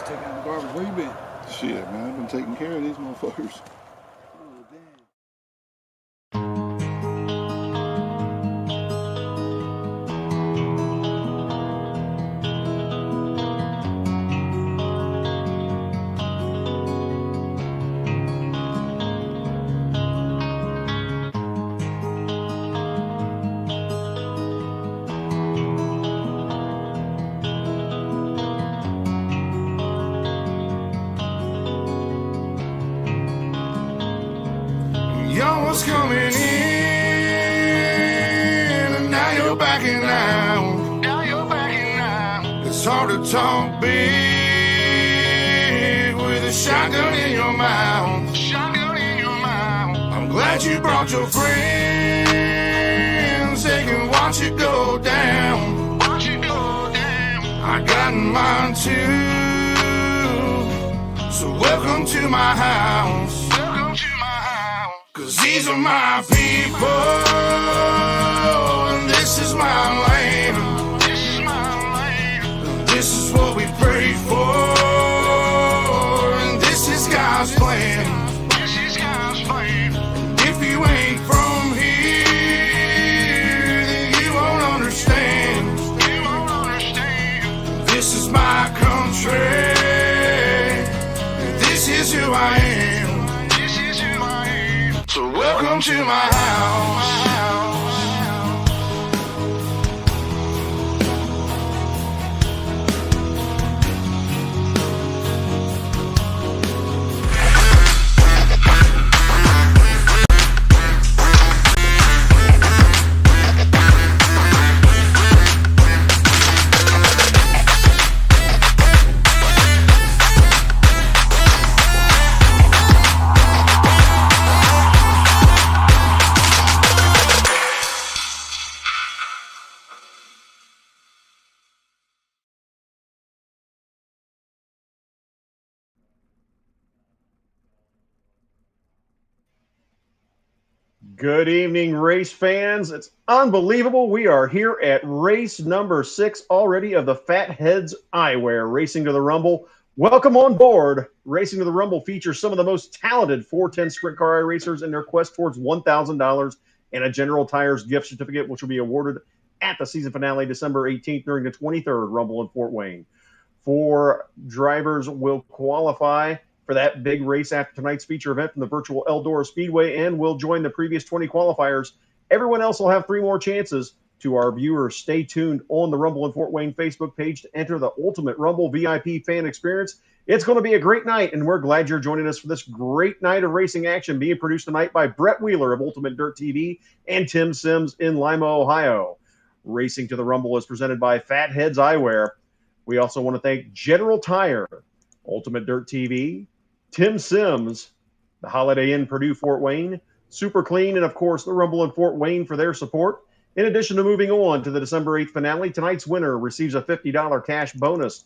taking out the garbage. Where you been? Shit, man, I've been taking care of these motherfuckers. Oh, damn. Was coming in, and now you're backing out. It's hard to talk big with a shotgun in your mouth. I'm glad you brought your friends. They can watch it go down. I got mine too. So welcome to my house. 'Cause these are my people, and this is my land. This is what we pray for, and this is God's plan. And if you ain't from here, then you won't understand. This is my country, and this is who I am. So welcome to my house. Good evening, race fans. It's unbelievable. We are here at race number 6 already of the Fatheads Eyewear Racing to the Rumble. Welcome on board. Racing to the Rumble features some of the most talented 410 sprint car racers in their quest towards $1,000 and a General Tires gift certificate, which will be awarded at the season finale December 18th during the 23rd Rumble in Fort Wayne. 4 drivers will qualify for that big race after tonight's feature event from the virtual Eldora Speedway and will join the previous 20 qualifiers. Everyone else will have 3 more chances. To our viewers, stay tuned on the Rumble in Fort Wayne Facebook page to enter the Ultimate Rumble VIP fan experience. It's going to be a great night, and we're glad you're joining us for this great night of racing action being produced tonight by Brett Wheeler of UltimateDirtTV and Tim Sims in Lima, Ohio. Racing to the Rumble is presented by Fatheads Eyewear. We also want to thank General Tire, UltimateDirtTV, Tim Sims, the Holiday Inn Purdue Fort Wayne, Super Clean, and of course the Rumble in Fort Wayne for their support. In addition to moving on to the December 8th finale, tonight's winner receives a $50 cash bonus.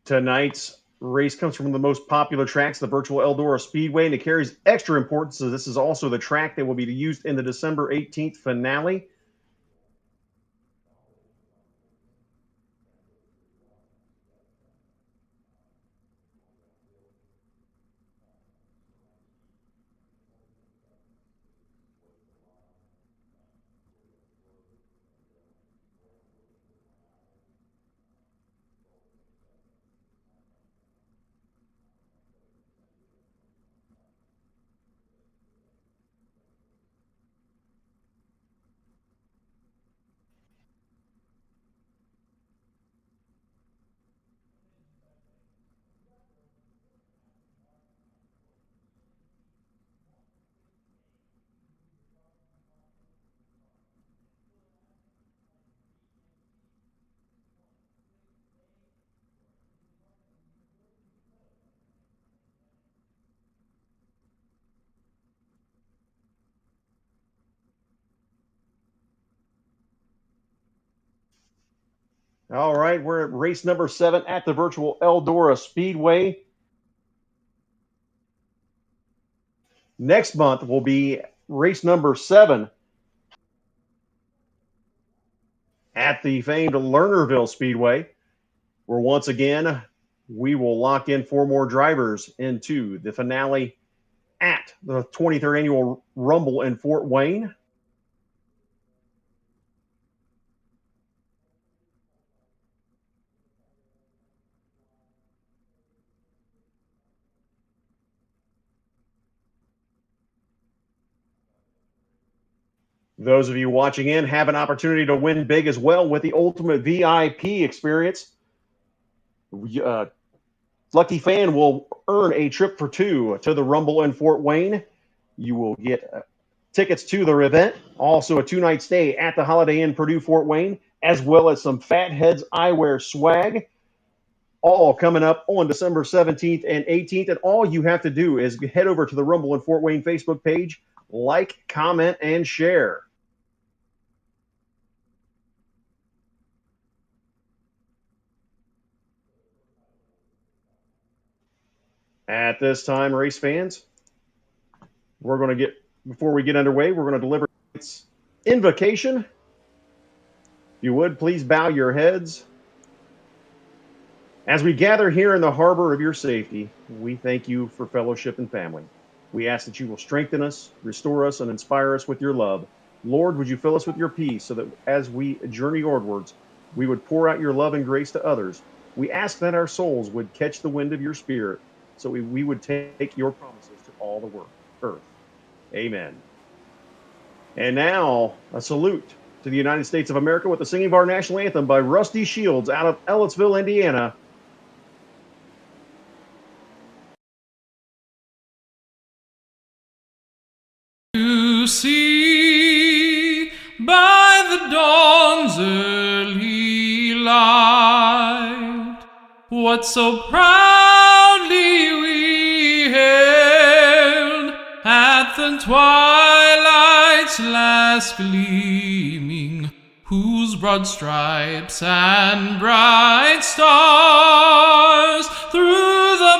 Tonight's race comes from the most popular tracks, the virtual Eldora Speedway, and it carries extra importance as this is also the track that will be used in the December 18th finale. All right, we're at race number 7 at the virtual Eldora Speedway. Next month will be race number 7 at the famed Lernerville Speedway, where once again we will lock in 4 more drivers into the finale at the 23rd annual Rumble in Fort Wayne. Those of you watching in have an opportunity to win big as well with the Ultimate VIP experience. Lucky fan will earn a trip for 2 to the Rumble in Fort Wayne. You will get tickets to the event, also a 2-night stay at the Holiday Inn Purdue Fort Wayne, as well as some Fatheads Eyewear swag, all coming up on December 17th and 18th. And all you have to do is head over to the Rumble in Fort Wayne Facebook page, like, comment, and share. At this time, race fans, before we get underway, we're going to deliver its invocation. If you would, please bow your heads. As we gather here in the harbor of your safety, we thank you for fellowship and family. We ask that you will strengthen us, restore us, and inspire us with your love. Lord, would you fill us with your peace so that as we journey onwards, we would pour out your love and grace to others. We ask that our souls would catch the wind of your spirit so we would take your promises to all the earth. Amen. And now, a salute to the United States of America with the singing of our national anthem by Rusty Shields out of Ellettsville, Indiana. To see by the dawn's early light what so proudly we hailed at the twilight's last gleaming, whose broad stripes and bright stars through the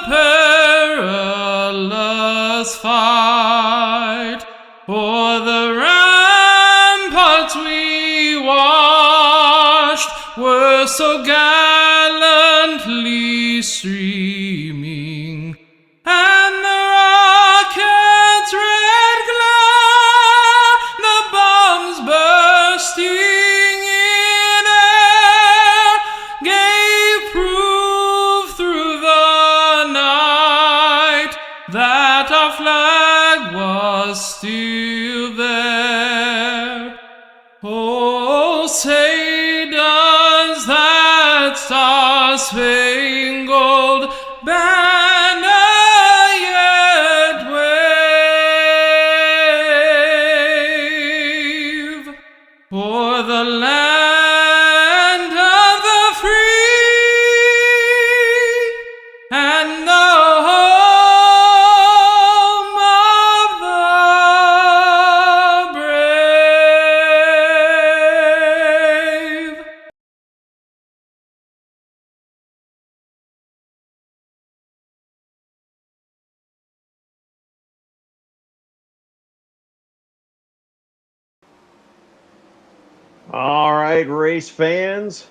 perilous fight o'er the ramparts we watched were so gallantly streaming, and the rocket's red glare, the bombs bursting in air, gave proof through the night that our flag was still there. Oh, say does that star-spangled banner yet wave o'er the land of the free and the home of the brave. All right, race fans.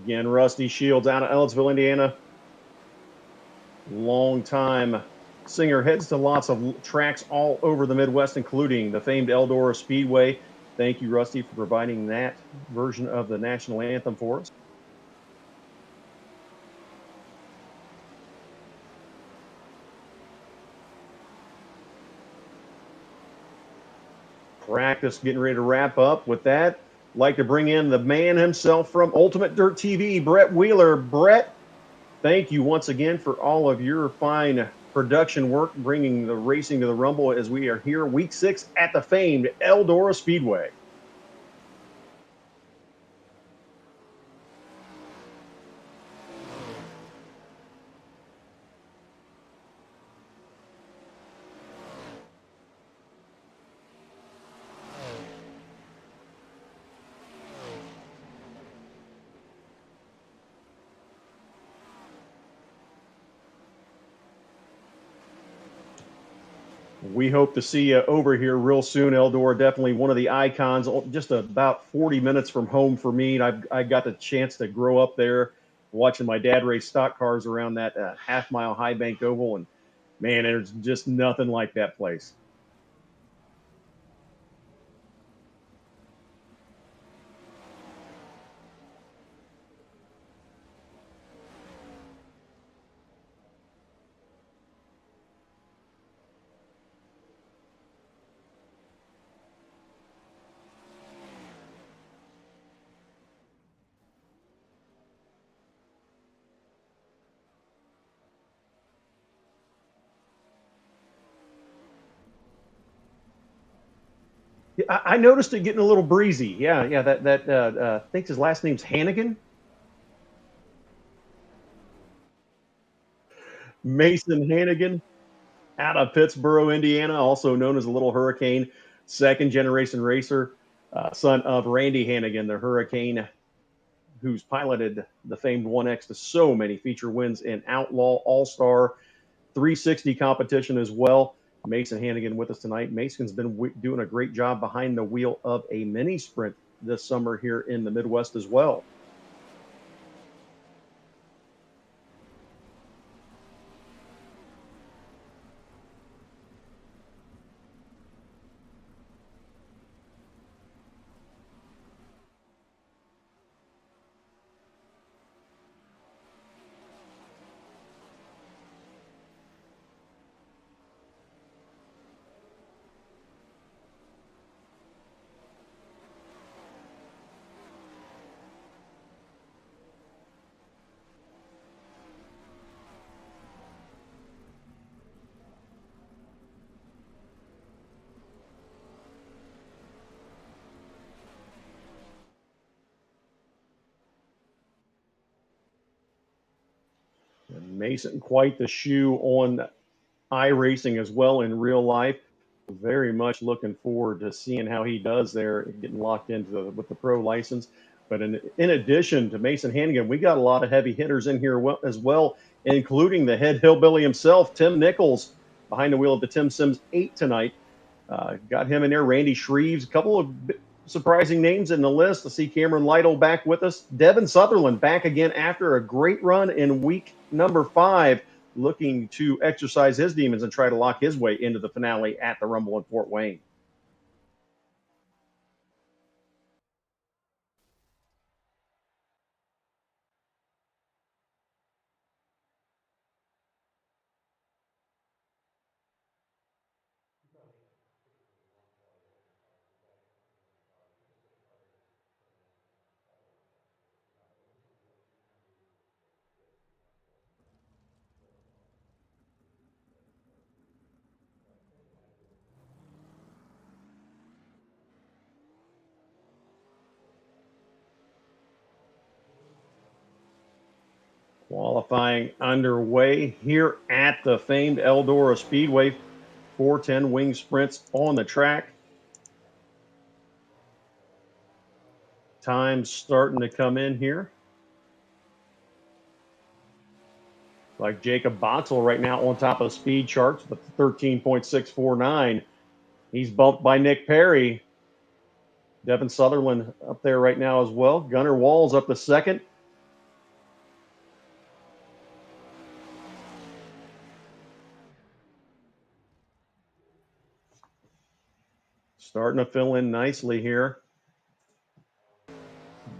Again, Rusty Shields out of Ellettsville, Indiana. Long-time singer, heads to lots of tracks all over the Midwest, including the famed Eldora Speedway. Thank you, Rusty, for providing that version of the national anthem for us. Practice getting ready to wrap up. With that, I'd like to bring in the man himself from UltimateDirtTV, Brett Wheeler. Brett, thank you once again for all of your fine production work, bringing the racing to the Rumble as we are here week 6 at the famed Eldora Speedway. We hope to see you over here real soon, Eldora. Definitely one of the icons. Just about 40 minutes from home for me. And I got the chance to grow up there, watching my dad race stock cars around that half-mile high bank oval. And man, there's just nothing like that place. I noticed it getting a little breezy. Yeah. I think his last name's Hannigan. Mason Hannigan out of Pittsburgh, Indiana, also known as the Little Hurricane, second generation racer, son of Randy Hannigan, the Hurricane, who's piloted the famed 1X to so many feature wins in Outlaw, All Star, 360 competition as well. Mason Hannigan with us tonight. Mason's been doing a great job behind the wheel of a mini sprint this summer here in the Midwest as well. And Mason, quite the shoe on iRacing as well in real life. Very much looking forward to seeing how he does there, getting locked into with the pro license. But in addition to Mason Hannigan, we got a lot of heavy hitters in here as well, including the head hillbilly himself, Tim Nichols, behind the wheel of the Tim Sims 8 tonight. Got him in there. Randy Shreves, a couple of surprising names in the list. I see Cameron Lytle back with us. Devin Sutherland back again after a great run in week number 5, looking to exercise his demons and try to lock his way into the finale at the Rumble in Fort Wayne. Qualifying underway here at the famed Eldora Speedway. 410 wing sprints on the track. Time's starting to come in here. Like Jacob Botzel right now on top of the speed charts with 13.649. He's bumped by Nick Perry. Devin Sutherland up there right now as well. Gunnar Walls up to second. Starting to fill in nicely here.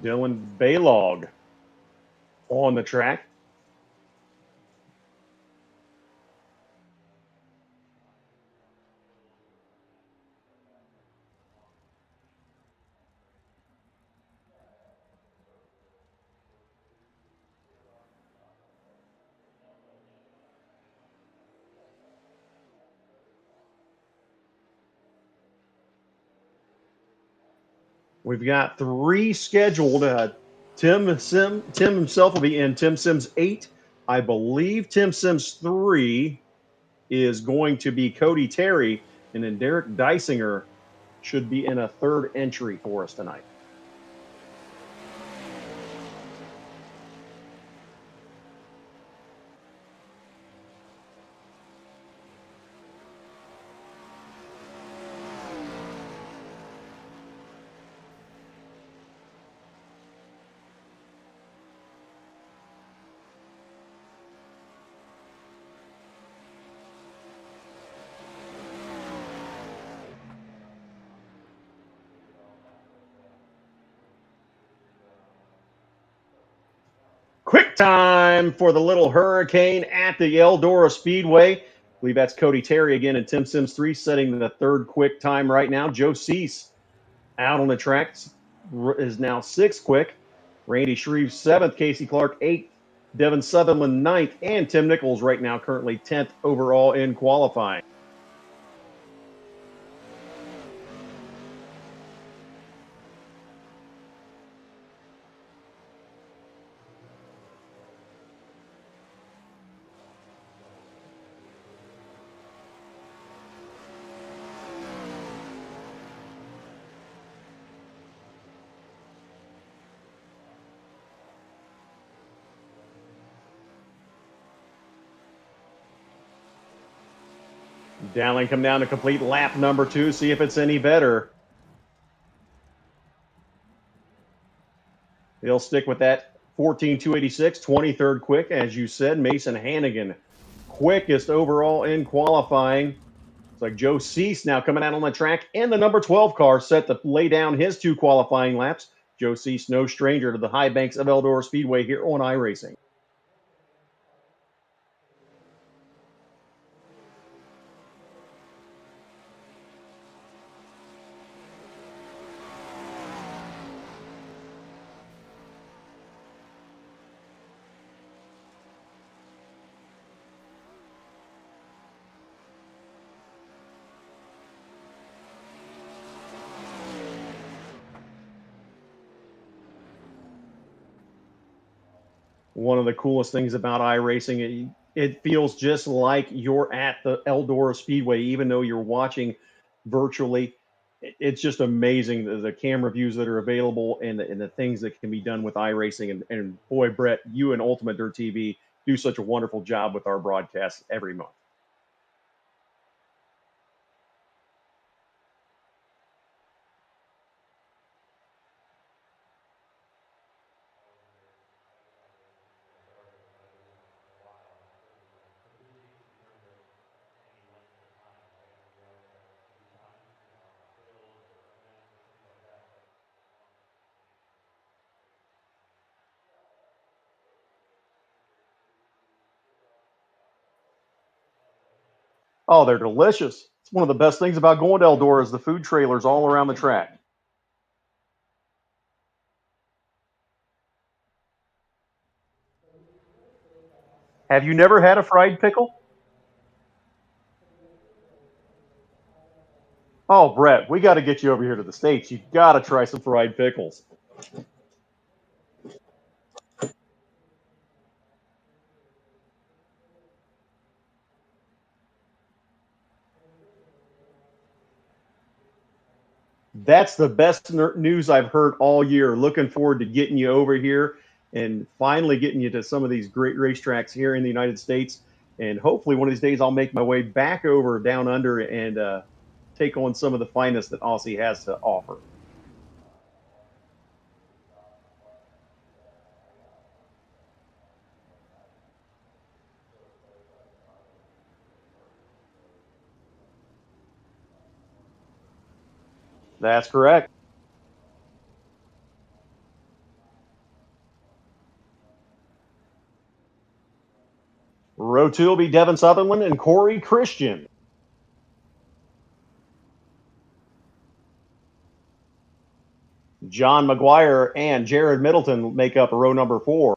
Dylan Baylog on the track. We've got 3 scheduled. Tim himself will be in Tim Sims 8. I believe Tim Sims 3 is going to be Cody Terry, and then Derek Dysinger should be in a 3rd entry for us tonight. time for the little hurricane at the Eldora Speedway. I believe that's Cody Terry again and Tim Sims 3 setting the third quick time right now. Joe Cease out on the track is now 6th quick. Randy Shreve 7th, Casey Clark 8th, Devin Sutherland 9th, and Tim Nichols right now currently 10th overall in qualifying. Dowling come down to complete lap number 2, see if it's any better. He'll stick with that 14.286, 23rd quick, as you said. Mason Hannigan, quickest overall in qualifying. It's like Joe Cease now coming out on the track in the number 12 car, set to lay down his 2 qualifying laps. Joe Cease, no stranger to the high banks of Eldora Speedway here on iRacing. One of the coolest things about iRacing, it feels just like you're at the Eldora Speedway, even though you're watching virtually. It's just amazing the camera views that are available and the things that can be done with iRacing. And boy, Brett, you and UltimateDirtTV do such a wonderful job with our broadcasts every month. Oh, they're delicious. It's one of the best things about going to Eldora is the food trailers all around the track. Have you never had a fried pickle? Oh, Brett, we got to get you over here to the States. You got to try some fried pickles. That's the best news I've heard all year. Looking forward to getting you over here and finally getting you to some of these great racetracks here in the United States. And hopefully one of these days I'll make my way back over down under and take on some of the finest that Aussie has to offer. That's correct. Row 2 will be Devin Sutherland and Corey Christian. John McGuire and Jared Middleton make up row number 4.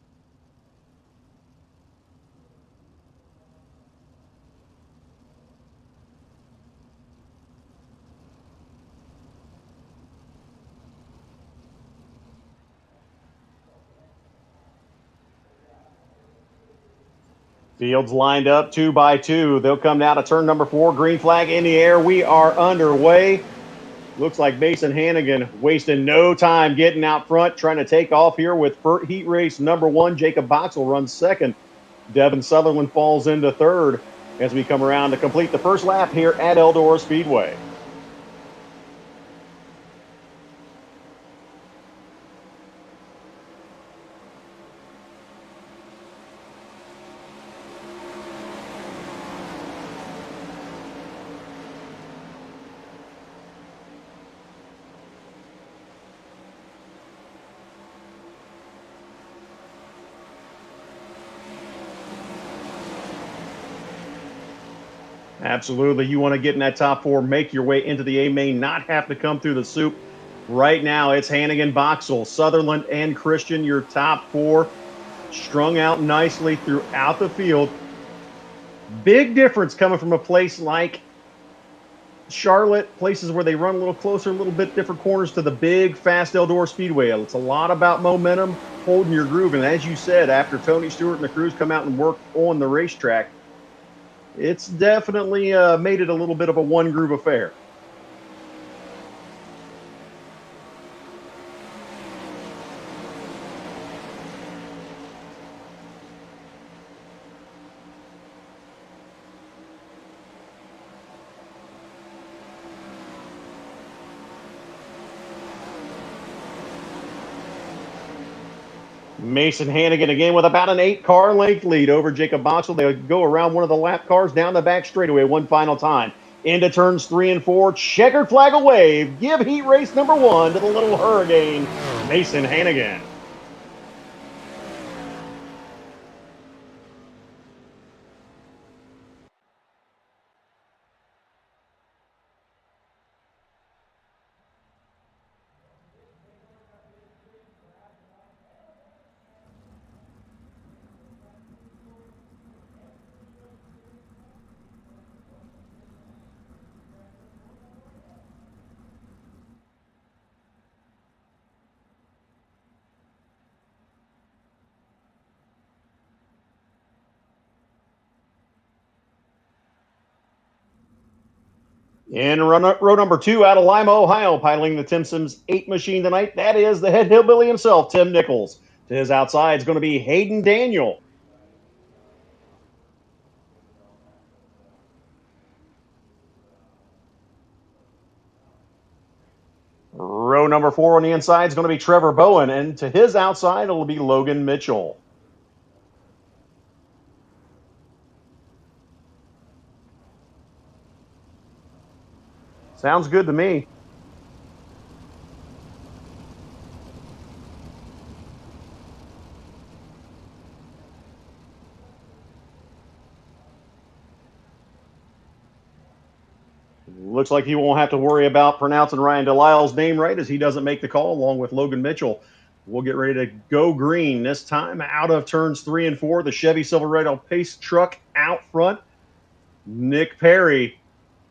Fields lined up 2 by 2. They'll come down to turn number 4. Green flag in the air. We are underway. Looks like Mason Hannigan wasting no time getting out front, trying to take off here with heat race number 1. Jacob Boxel runs 2nd. Devin Sutherland falls into 3rd as we come around to complete the first lap here at Eldora Speedway. Absolutely. You want to get in that top 4, make your way into the A main, not have to come through the soup. Right now, it's Hannigan, Boxall, Sutherland, and Christian, your top 4, strung out nicely throughout the field. Big difference coming from a place like Charlotte, places where they run a little closer, a little bit different corners to the big, fast Eldora Speedway. It's a lot about momentum, holding your groove. And as you said, after Tony Stewart and the crews come out and work on the racetrack, it's definitely made it a little bit of a one-groove affair. Mason Hannigan again with about an 8-car length lead over Jacob Boxall. They go around one of the lap cars down the back straightaway one final time. Into turns 3 and 4. Checkered flag a wave. Give heat race number 1 to the little Hurricane, Mason Hannigan. In row number 2 out of Lima, Ohio, piloting the Tim Sims 8 machine tonight, that is the head hillbilly himself, Tim Nichols. To his outside is going to be Hayden Daniel. Row number 4 on the inside is going to be Trevor Bowen, and to his outside, it'll be Logan Mitchell. Sounds good to me. Looks like he won't have to worry about pronouncing Ryan Delisle's name right, as he doesn't make the call along with Logan Mitchell. We'll get ready to go green this time out of turns 3 and 4. The Chevy Silverado pace truck out front. Nick Perry,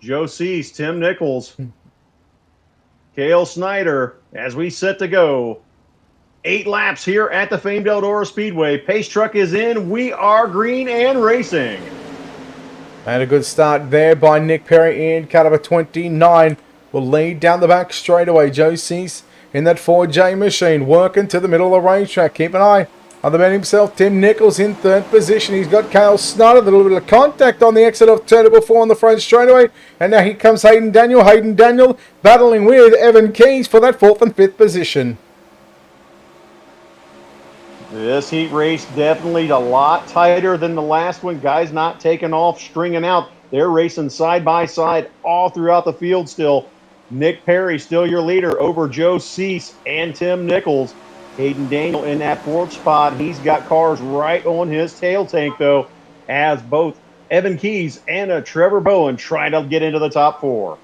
Joe Cease, Tim Nichols, Cale Snyder, as we set to go. 8 laps here at the famed Eldora Speedway. Pace truck is in. We are green and racing. And a good start there by Nick Perry in car number 29. Will lead down the back straight away. Joe Cease in that 4J machine, working to the middle of the racetrack. Keep an eye on the man himself, Tim Nichols, in 3rd position. He's got Cale Snyder, a little bit of contact on the exit of turn number 4 on the front straightaway. And now here comes Hayden Daniel. Hayden Daniel battling with Evan Keys for that 4th and 5th position. This heat race definitely a lot tighter than the last one. Guys not taking off, stringing out. They're racing side by side all throughout the field still. Nick Perry still your leader over Joe Cease and Tim Nichols. Hayden Daniel in that 4th spot. He's got cars right on his tail tank, though, as both Evan Keys and Trevor Bowen try to get into the top 4.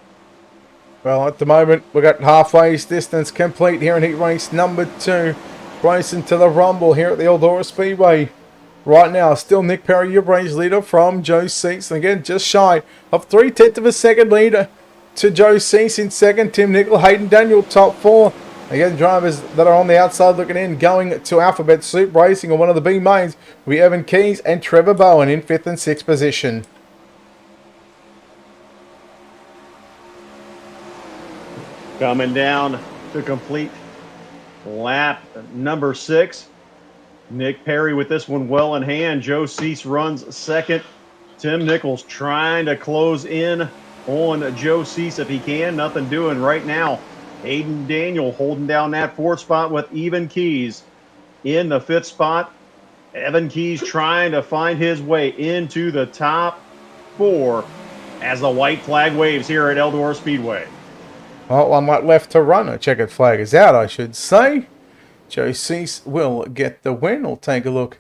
Well, at the moment, we've got halfway distance complete here in heat race number 2. Racing to the rumble here at the Eldora Speedway. Right now, still Nick Perry, your race leader from Joe Cease. And again, just shy of 3/10 of a second leader to Joe Cease in 2nd. Tim Nichols, Hayden Daniel, top 4. Again, drivers that are on the outside looking in, going to Alphabet Soup Racing or one of the B mains, will be Evan Keys and Trevor Bowen in 5th and 6th position. Coming down to complete lap number 6. Nick Perry with this one well in hand. Joe Cease runs 2nd. Tim Nichols trying to close in on Joe Cease if he can. Nothing doing right now. Hayden Daniel holding down that 4th spot with Evan Keys in the 5th spot. Evan Keys trying to find his way into the top 4 as the white flag waves here at Eldora Speedway. Well, one lap left to run. A checkered flag is out, I should say. Joe Cease will get the win. We'll take a look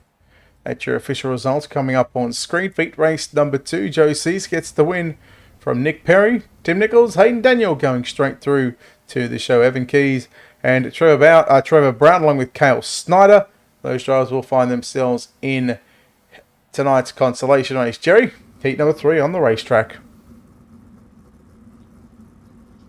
at your official results coming up on screen. Feet race number 2, Joe Cease gets the win from Nick Perry. Tim Nichols, Hayden Daniel going straight through to the show. Evan Keys and Trevor Brown along with Cale Snyder. Those drivers will find themselves in tonight's consolation race. Jerry, heat number 3 on the racetrack.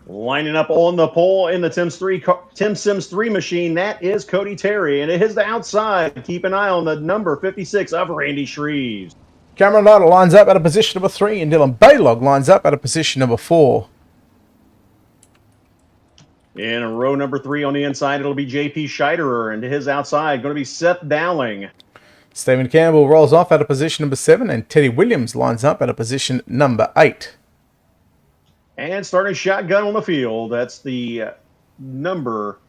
Lining up on the pole in the Tim Sims 3 machine, that is Cody Terry. And it is the outside. Keep an eye on the number 56 of Randy Shreves. Cameron Lytle lines up at a position number 3, and Dylan Baylog lines up at a position number 4. In row number 3 on the inside, it'll be JP Scheiderer, and to his outside, going to be Seth Dowling. Stephen Campbell rolls off at a position number 7, and Teddy Williams lines up at a position number 8. And starting shotgun on the field, that's the number.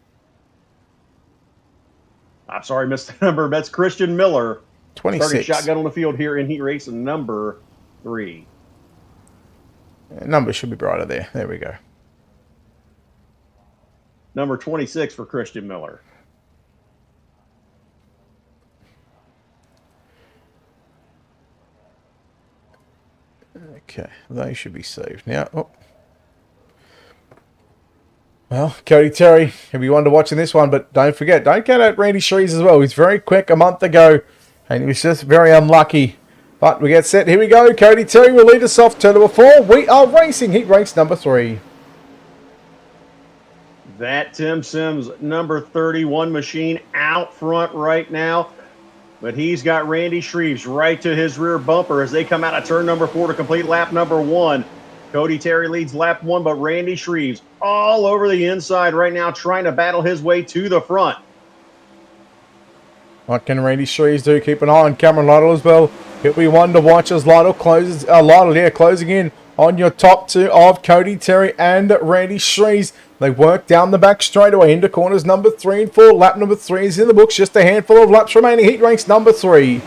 I'm sorry, missed the number. That's Christian Miller. 26. Starting shotgun on the field here in heat race number 3. Number should be brighter there. There we go. Number 26 for Christian Miller. Okay, they should be saved now. Oh. Well, Cody Terry, he'll be one to watching this one, but don't forget, don't count out Randy Shreves as well. He's very quick a month ago, and he was just very unlucky. But we get set. Here we go. Cody Terry will lead us off to number 4. We are racing heat race number 3. That Tim Sims number 31 machine out front right now. But he's got Randy Shreves right to his rear bumper as they come out of turn number 4 to complete lap number 1. Cody Terry leads lap 1, but Randy Shreves all over the inside right now trying to battle his way to the front. What can Randy Shreves do? Keep an eye on Cameron Lytle as well. He'll be one to watch as Lytle closes. Closing in on your top 2 of Cody Terry and Randy Shreves. They work down the back straightaway into corners number 3 and 4. Lap number 3 is in the books. Just a handful of laps remaining. Heat race number 3.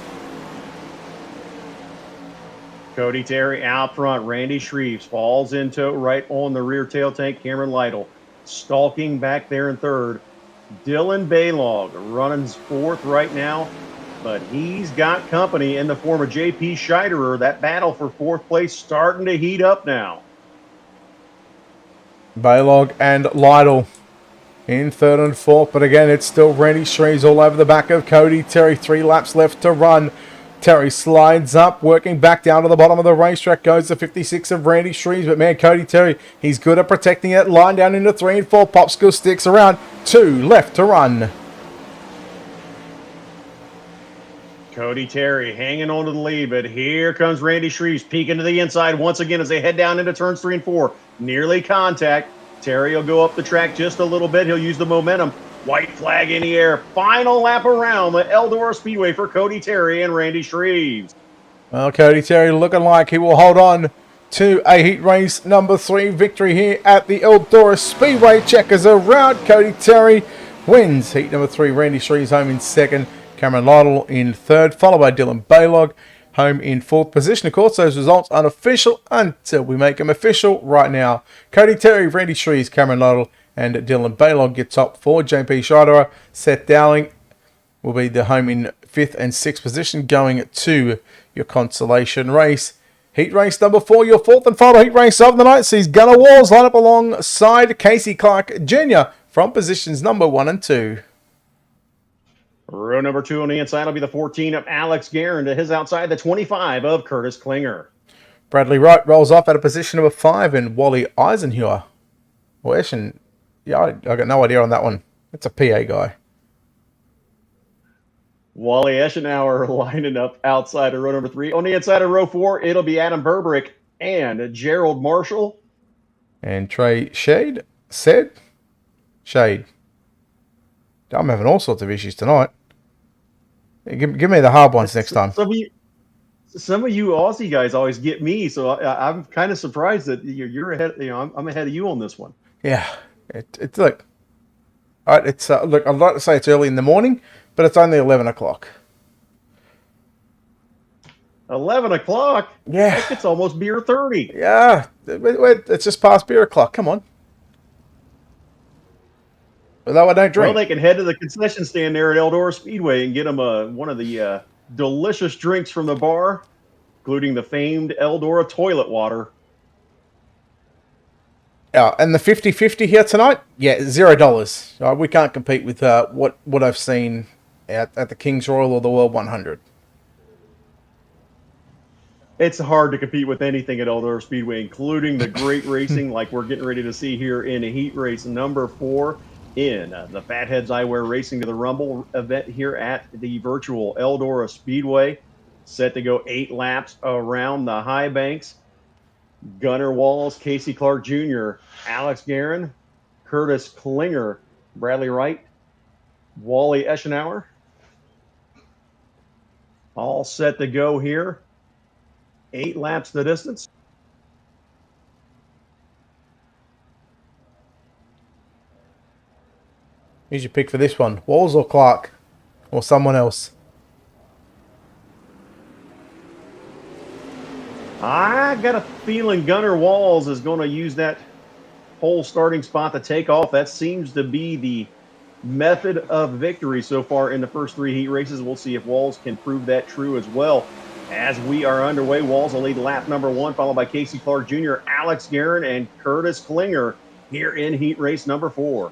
Cody Terry out front. Randy Shreves falls into right on the rear tail tank. Cameron Lytle stalking back there in third. Dylan Baylog running 4th right now, but he's got company in the form of JP Scheiderer. That battle for 4th place starting to heat up now. Baylog and Lytle in 3rd and 4th, but again, it's still Randy Shreves all over the back of Cody Terry. 3 laps left to run. Terry slides up, working back down to the bottom of the racetrack. Goes the 56 of Randy Shreves. But man, Cody Terry, he's good at protecting that line down into 3 and 4. Popsicle sticks around. 2 left to run. Cody Terry hanging on to the lead, but here comes Randy Shreves peeking to the inside once again as they head down into turns 3 and 4. Nearly contact. Terry will go up the track just a little bit. He'll use the momentum. White flag in the air. Final lap around the Eldora Speedway for Cody Terry and Randy Shreves. Well, Cody Terry looking like he will hold on to a heat race number 3 victory here at the Eldora Speedway. Checkers around. Cody Terry wins heat number 3. Randy Shreves home in 2nd. Cameron Lytle in 3rd, followed by Dylan Baylog home in 4th position. Of course, those results unofficial until we make them official right now. Cody Terry, Randy Shreves, Cameron Lytle, and Dylan Baylog get top 4. JP Scheiderer, Seth Dowling will be the home in 5th and 6th position going to your consolation race. Heat race number 4, your 4th and final heat race of the night sees Gunnar Walls line up alongside Casey Clark Jr. from positions number 1 and 2. Row number 2 on the inside will be the 14 of Alex Guerin. To his outside, the 25 of Curtis Klinger. Bradley Wright rolls off at a position number 5, and Wally Eisenhuwer. Well, yeah, I got no idea on that one. It's a PA guy. Wally Eschenauer lining up outside of row number 3. On the inside of row 4, it'll be Adam Burberick and Gerald Marshall. And Trey Shade. I'm having all sorts of issues tonight. Give me the hard ones next time. Some of you Aussie guys always get me, so I'm kind of surprised that you're ahead. I'm ahead of you on this one. Yeah, it's look. All right, it's look. I'd like to say it's early in the morning, but it's only 11 o'clock. 11 o'clock? Yeah, Heck, it's almost beer 30. Yeah, it's just past beer o'clock. Come on. Although I don't drink. Well, they can head to the concession stand there at Eldora Speedway and get them one of the delicious drinks from the bar, including the famed Eldora toilet water. And the 50-50 here tonight? Yeah, $0. We can't compete with what I've seen at the King's Royal or the World 100. It's hard to compete with anything at Eldora Speedway, including the great racing like we're getting ready to see here in heat race number 4 in the Fatheads Eyewear Racing to the Rumble event here at the virtual Eldora Speedway. Set to go 8 laps around the high banks. Gunnar Walls, Casey Clark Jr., Alex Guerin, Curtis Klinger, Bradley Wright, Wally Eschenauer. All set to go here. 8 laps the distance. Who's your pick for this one? Walls or Clark? Or someone else? I got a feeling Gunnar Walls is going to use that whole starting spot to take off. That seems to be the method of victory so far in the first 3 heat races. We'll see if Walls can prove that true as well. As we are underway, Walls will lead lap number 1, followed by Casey Clark Jr., Alex Guerin, and Curtis Klinger here in heat race number 4.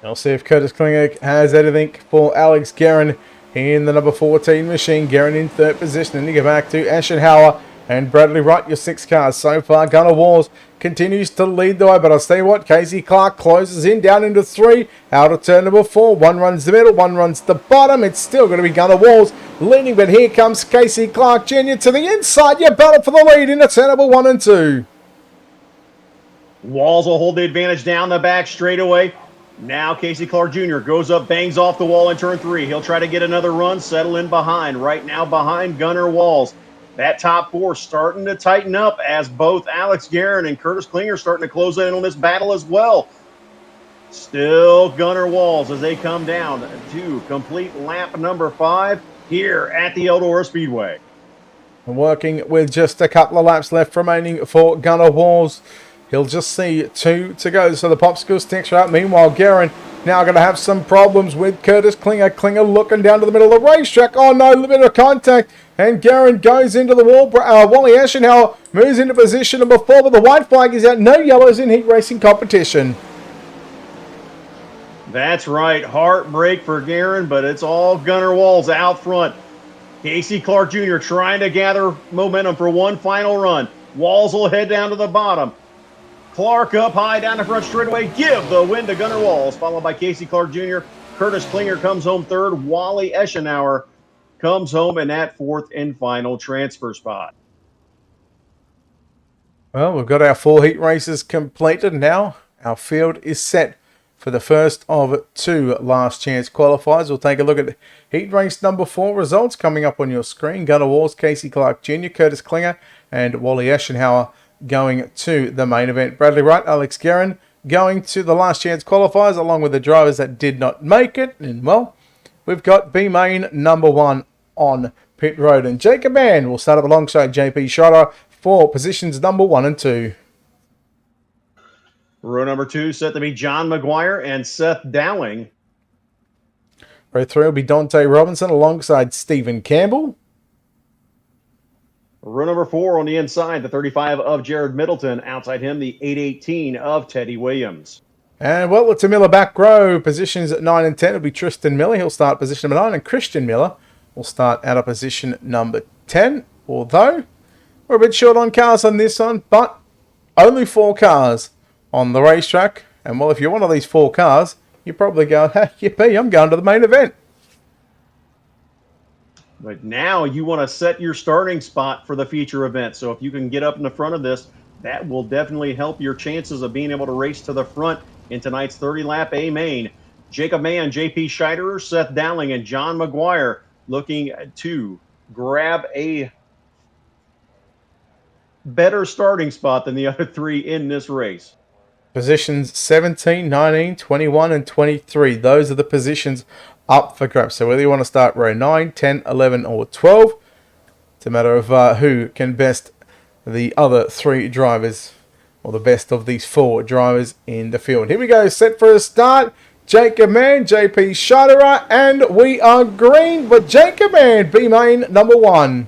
I'll see if Curtis Klinger has anything for Alex Guerin in the number 14 machine. Guerin in 3rd position. And you go back to Eschenauer and Bradley Wright, your 6 cars so far. Gunnar Walls continues to lead the way, but I'll tell you what, Casey Clark closes in down into 3, out of turn number 4. 1 runs the middle, 1 runs the bottom. It's still going to be Gunnar Walls leading, but here comes Casey Clark Jr. to the inside. You battle for the lead into turn number 1 and 2. Walls will hold the advantage down the back straightaway. Now Casey Clark Jr. goes up, bangs off the wall in turn 3. He'll try to get another run, settle in behind. Right now behind Gunnar Walls. That top 4 starting to tighten up as both Alex Guerin and Curtis Klinger starting to close in on this battle as well. Still Gunnar Walls as they come down to complete lap number 5 here at the Eldora Speedway. Working with just a couple of laps left remaining for Gunnar Walls. He'll just see 2 to go, so the popsicle sticks are out. Meanwhile, Guerin now going to have some problems with Curtis Klinger. Klinger looking down to the middle of the racetrack. Oh no, a little bit of contact. And Guerin goes into the wall. Wally Eschenauer moves into position number 4, but the white flag is out. No yellows in heat racing competition. That's right. Heartbreak for Guerin, but it's all Gunnar Walls out front. Casey Clark Jr. trying to gather momentum for one final run. Walls will head down to the bottom. Clark up high down the front straightaway. Give the win to Gunnar Walls, followed by Casey Clark Jr. Curtis Klinger comes home 3rd. Wally Eschenauer comes home in that 4th and final transfer spot. Well, we've got our 4 heat races completed now. Our field is set for the first of 2 last chance qualifiers. We'll take a look at heat race number 4 results coming up on your screen. Gunnar Walls, Casey Clark Jr., Curtis Klinger, and Wally Eschenauer going to the main event. Bradley Wright, Alex Guerin going to the last chance qualifiers along with the drivers that did not make it. And well, we've got B main number 1 on pit road, and Jacob Mann will start up alongside JP Schroeder for positions number 1 and 2. Row number 2 set to be John McGuire and Seth Dowling. Row 3 will be Dante Robinson alongside Stephen Campbell. Row number 4 on the inside, the 35 of Jared Middleton. Outside him, the 818 of Teddy Williams. And well, it's a Miller back row. Positions at 9 and 10 will be Tristan Miller. He'll start position number 9, and Christian Miller will start out of position number 10. Although we're a bit short on cars on this one, but only 4 cars on the racetrack. And well, if you're one of these 4 cars, you probably go, hey, yippee, I'm going to the main event. But now you want to set your starting spot for the feature event. So if you can get up in the front of this, that will definitely help your chances of being able to race to the front in tonight's 30-lap A main. Jacob Mann, JP Scheiderer, Seth Dowling, and John McGuire looking to grab a better starting spot than the other 3 in this race. Positions 17, 19, 21, and 23. Those are the positions up for grabs. So whether you want to start row 9, 10, 11, or 12, it's a matter of who can best the other 3 drivers, or the best of these 4 drivers in the field. Here we go, set for a start. Jacob Mann, JP Scheiterer, and we are green, but Jacob Mann, B-Main number 1.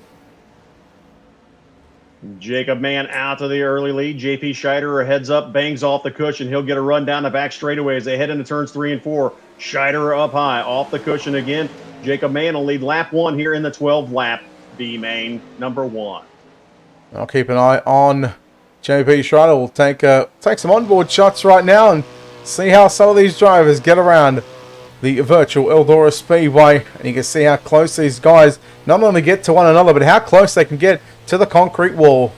Jacob Mann out to the early lead. JP Scheiterer heads up, bangs off the cushion. He'll get a run down the back straightaway as they head into turns 3 and 4. Scheiterer up high, off the cushion again. Jacob Mann will lead lap 1 here in the 12th lap. B-Main number 1. I'll keep an eye on JP Scheiterer. We'll take some onboard shots right now and see how some of these drivers get around the virtual Eldora Speedway. And you can see how close these guys not only get to one another, but how close they can get to the concrete wall.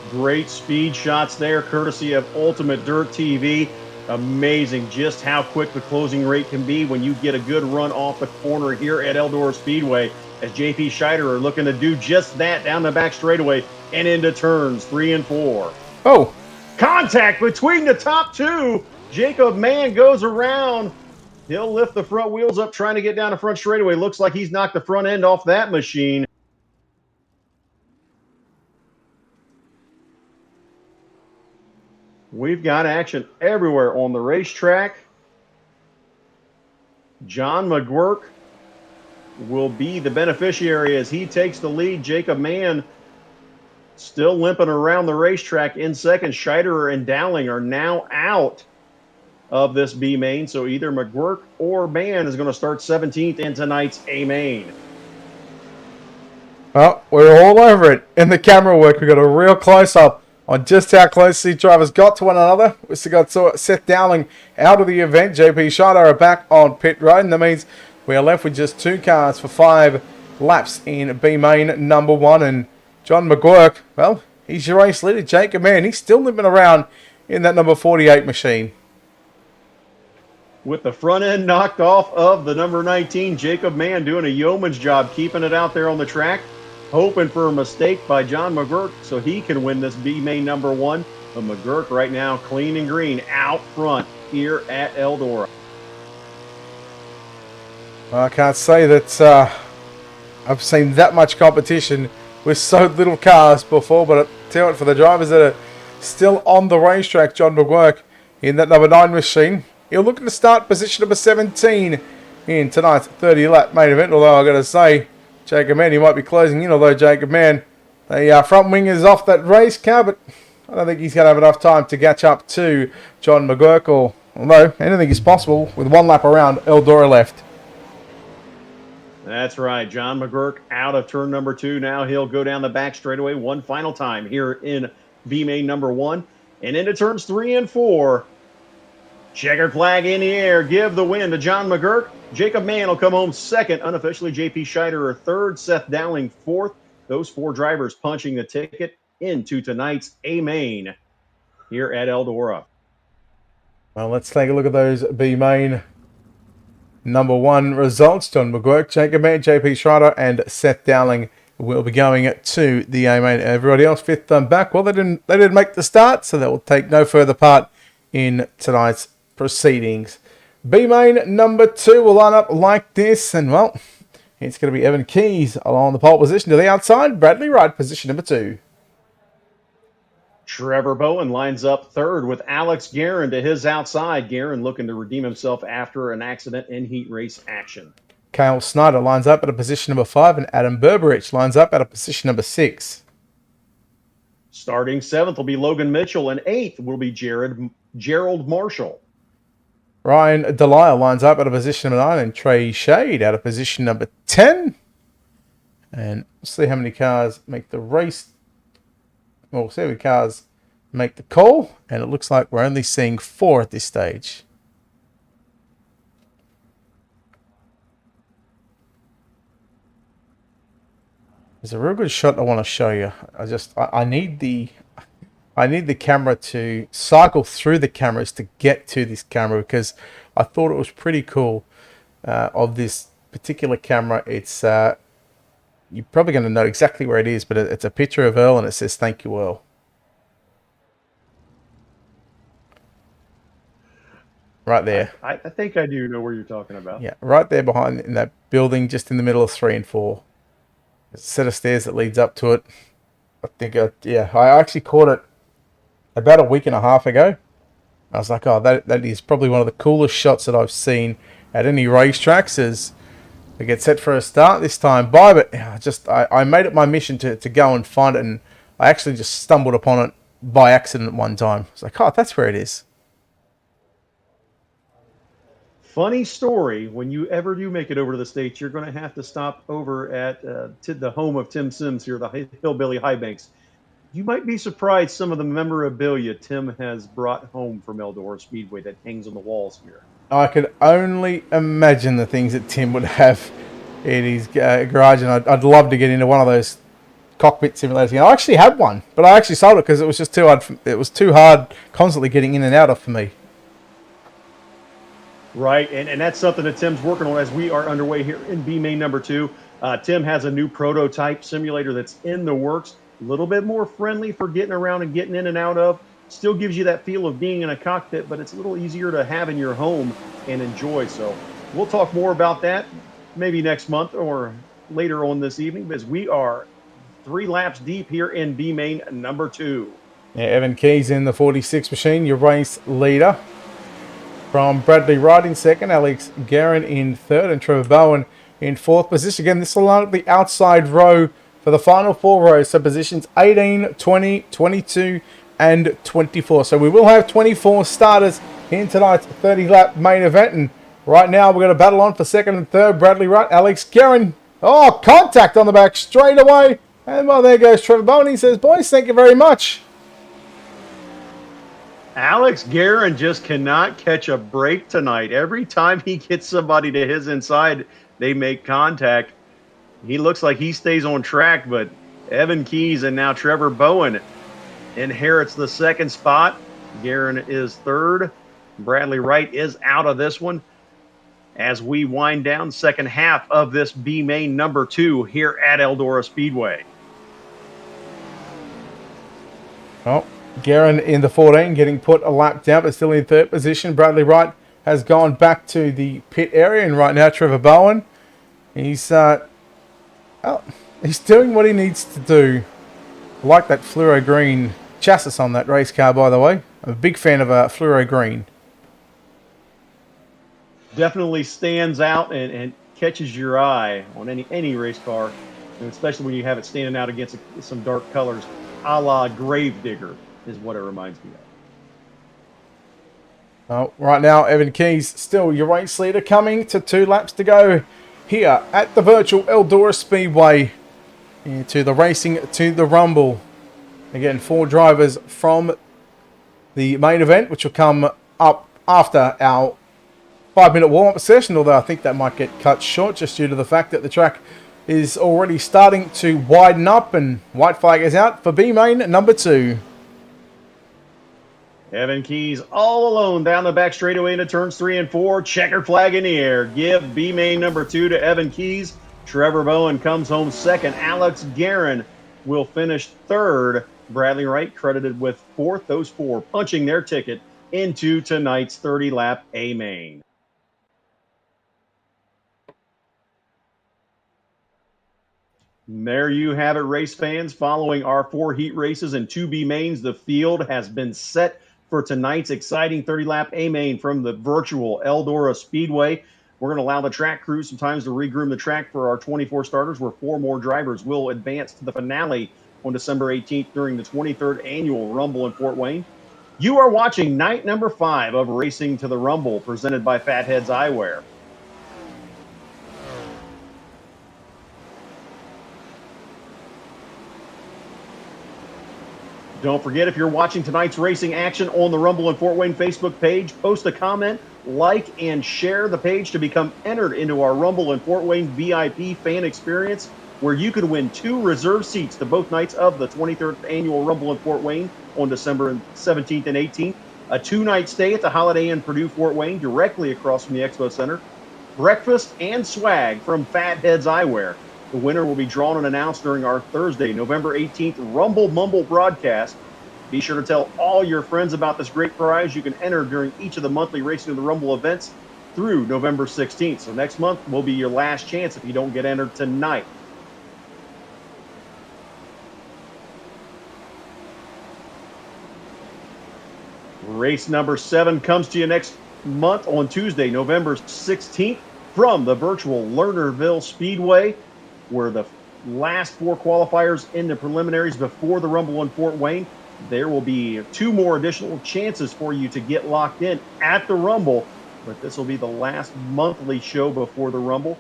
Great speed shots there, courtesy of UltimateDirtTV. Amazing just how quick the closing rate can be when you get a good run off the corner here at Eldora Speedway, as JP Scheiterer looking to do just that down the back straightaway and into turns 3 and 4. Oh, Contact between the top two. Jacob Mann goes around. He'll lift the front wheels up trying to get down the front straightaway. Looks like he's knocked the front end off that machine. We've got action everywhere on the racetrack. John McGuirk will be the beneficiary as he takes the lead. Jacob Mann still limping around the racetrack in second. Scheiterer and Dowling are now out of this B main, so either McGuirk or Mann is going to start 17th in tonight's A main. well, we're all over it in the camera work. We got a real close-up on just how close these drivers got to one another. We still got Seth Dowling out of the event. JP Scheiterer back on pit road, and that means we are left with just 2 cars for 5 laps in B main number 1. And John McGuirk, well, he's your race leader. Jacob Mann, he's still limping around in that number 48 machine. With the front end knocked off of the number 19, Jacob Mann doing a yeoman's job keeping it out there on the track, hoping for a mistake by John McGuirk so he can win this B main number 1. But McGuirk right now clean and green out front here at Eldora. I can't say that I've seen that much competition with so little cars before, but I tell you what, for the drivers that are still on the racetrack, John McGuirk in that number 9 machine, he'll look to start position number 17 in tonight's 30-lap main event. Although I've got to say, Jacob Mann, he might be closing in. Although Jacob Mann, the front wing is off that race car, but I don't think he's going to have enough time to catch up to John McGuirk. Although anything is possible with 1 lap around Eldora left. That's right. John McGuirk out of turn number 2. Now he'll go down the back straightaway one final time here in B main number 1. And into turns 3 and 4. Checkered flag in the air. Give the win to John McGuirk. Jacob Mann will come home second. Unofficially, JP Scheiterer third. Seth Dowling fourth. Those 4 drivers punching the ticket into tonight's A main here at Eldora. Well, let's take a look at those B main number 1 results. John McGuirk, Jacob Mann, JP Scheiterer, and Seth Dowling will be going to the A main. Everybody else 5th back. Well, they didn't make the start, so they will take no further part in tonight's proceedings. B main number 2 will line up like this, and well, it's going to be Evan Keys along the pole position to the outside. Bradley Wright, position number 2. Trevor Bowen lines up third with Alex Guerin to his outside. Guerin looking to redeem himself after an accident in heat race action. Kyle Snyder lines up at a position number 5, and Adam Berberich lines up at a position number 6. Starting 7th will be Logan Mitchell, and 8th will be Gerald Marshall. Ryan Delisle lines up at a position number 9, and Trey Shade at a position number 10. And we'll see how many cars make the race. Well, we'll see how many cars make the call, and it looks like we're only seeing 4 at this stage. There's a real good shot I want to show you. I need the camera to cycle through the cameras to get to this camera, because I thought it was pretty cool of this particular camera. It's you're probably going to know exactly where it is, but it's a picture of Earl, and it says "Thank you, Earl." Right there. I think I do know where you're talking about. Yeah, right there behind in that building, just in the middle of 3 and 4. There's a set of stairs that leads up to it. I think, I actually caught it about a week and a half ago. I was like, oh, that is probably one of the coolest shots that I've seen at any racetracks as we get set for a start this time by. But I made it my mission to go and find it, and I actually just stumbled upon it by accident one time. It's like, oh, that's where it is. Funny story, when you ever do make it over to the States, you're going to have to stop over at the home of Tim Sims here, the Hillbilly High Banks. You might be surprised some of the memorabilia Tim has brought home from Eldora Speedway that hangs on the walls here. I could only imagine the things that Tim would have in his garage, and I'd love to get into one of those cockpit simulators. I actually had one, but I actually sold it because it was just too hard. It was too hard constantly getting in and out of for me. Right, and that's something that Tim's working on as we are underway here in B Main number 2. Tim has a new prototype simulator that's in the works, a little bit more friendly for getting around and getting in and out of. Still gives you that feel of being in a cockpit, but it's a little easier to have in your home and enjoy. So we'll talk more about that maybe next month or later on this evening, because we are 3 laps deep here in B Main number 2. Yeah, Evan Keys in the 46 machine, your race leader. From Bradley Wright in second, Alex Guerin in third, and Trevor Bowen in fourth position. Again, this will line up the outside row for the final 4 rows. So positions 18, 20, 22, and 24. So we will have 24 starters in tonight's 30-lap main event. And right now we're going to battle on for second and third. Bradley Wright, Alex Guerin. Oh, contact on the back straight away. And well, there goes Trevor Bowen. He says, boys, thank you very much. Alex Guerin just cannot catch a break tonight. Every time he gets somebody to his inside, they make contact. He looks like he stays on track, but Evan Keys and now Trevor Bowen inherits the second spot. Guerin is third. Bradley Wright is out of this one as we wind down second half of this B Main number 2 here at Eldora Speedway. Oh, Guerin in the 14, getting put a lap down, but still in third position. Bradley Wright has gone back to the pit area, and right now Trevor Bowen, he's doing what he needs to do. I like that fluoro green chassis on that race car, by the way. I'm a big fan of fluoro green. Definitely stands out and catches your eye on any race car, and especially when you have it standing out against some dark colors, a la Gravedigger is what it reminds me of. Oh, right now, Evan Keys, still your race leader, coming to 2 laps to go here at the virtual Eldora Speedway. Into the racing to the rumble. Again, 4 drivers from the main event, which will come up after our 5-minute warm-up session, although I think that might get cut short just due to the fact that the track is already starting to widen up, and white flag is out for B Main number 2. Evan Keys all alone down the back straightaway into turns 3 and 4. Checkered flag in the air. Give B Main number 2 to Evan Keys. Trevor Bowen comes home second. Alex Guerin will finish third. Bradley Wright credited with fourth. Those 4 punching their ticket into tonight's 30-lap A Main. There you have it, race fans. Following our 4 heat races and 2 B Mains, the field has been set for tonight's exciting 30-lap A Main from the virtual Eldora Speedway. We're going to allow the track crew some time to regroom the track for our 24 starters, where 4 more drivers will advance to the finale on December 18th during the 23rd Annual Rumble in Fort Wayne. You are watching night number 5 of Racing to the Rumble, presented by Fatheads Eyewear. Don't forget, if you're watching tonight's racing action on the Rumble in Fort Wayne Facebook page, post a comment, like, and share the page to become entered into our Rumble in Fort Wayne VIP fan experience, where you could win 2 reserved seats to both nights of the 23rd Annual Rumble in Fort Wayne on December 17th and 18th, a 2-night stay at the Holiday Inn Purdue Fort Wayne directly across from the Expo Center, breakfast and swag from Fatheads Eyewear. The winner will be drawn and announced during our Thursday, November 18th Rumble Mumble broadcast. Be sure to tell all your friends about this great prize. You can enter during each of the monthly Racing of the Rumble events through November 16th. So next month will be your last chance if you don't get entered tonight. Race number 7 comes to you next month on Tuesday, November 16th from the virtual Lernerville Speedway, where the last 4 qualifiers in the preliminaries before the Rumble in Fort Wayne. There will be 2 more additional chances for you to get locked in at the Rumble, but this will be the last monthly show before the Rumble.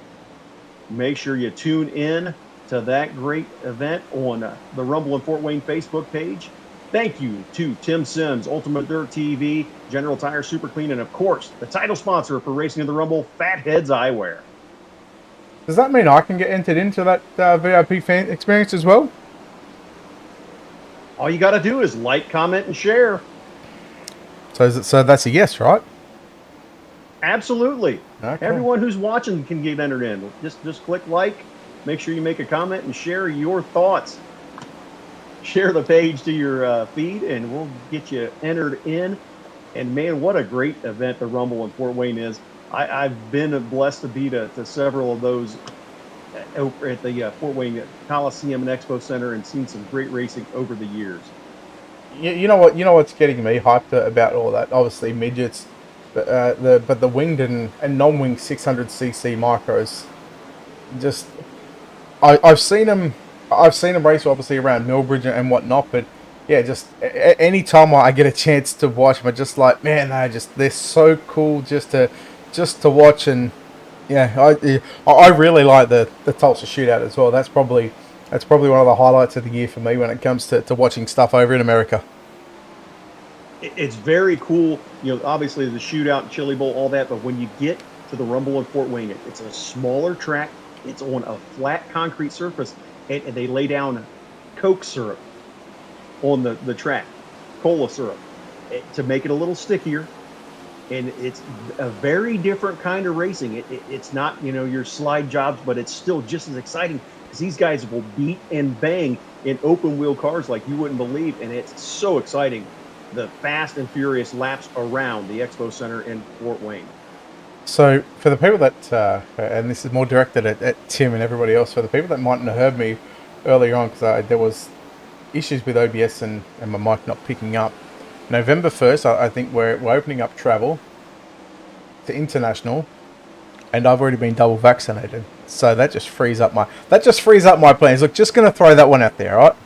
Make sure you tune in to that great event on the Rumble in Fort Wayne Facebook page. Thank you to Tim Sims, UltimateDirtTV, General Tire Super Clean, and of course, the title sponsor for Racing in the Rumble, Fatheads Eyewear. Does that mean I can get entered into that VIP fan experience as well? All you got to do is like, comment, and share. So that's a yes, right? Absolutely. Okay. Everyone who's watching can get entered in. Just click like, make sure you make a comment, and share your thoughts. Share the page to your feed, and we'll get you entered in. And man, what a great event the Rumble in Fort Wayne is. I've been blessed to be to several of those over at the Fort Wayne Coliseum and Expo Center, and seen some great racing over the years. You know what? You know what's getting me hyped about all that? Obviously midgets, but the winged and non-winged 600cc micros. Just I've seen them. I've seen them race obviously around Millbridge and whatnot, but yeah, just any time I get a chance to watch them, I'm just like, man, they're so cool just to watch. And yeah, I really like the Tulsa Shootout as well. That's probably one of the highlights of the year for me when it comes to watching stuff over in America. It's very cool, obviously the Shootout, Chili Bowl, all that, but when you get to the Rumble in Fort Wayne, it's a smaller track. It's on a flat concrete surface, and they lay down Coke syrup on the track, cola syrup, to make it a little stickier. And it's a very different kind of racing. It's not, your slide jobs, but it's still just as exciting, because these guys will beat and bang in open wheel cars like you wouldn't believe. And it's so exciting, the fast and furious laps around the Expo Center in Fort Wayne. So for the people that, and this is more directed at Tim and everybody else, for the people that mightn't have heard me earlier on, because there was issues with OBS and my mic not picking up. November 1st, I think we're opening up travel to international, and I've already been double vaccinated, so that just frees up my plans. Look, just going to throw that one out there, all right?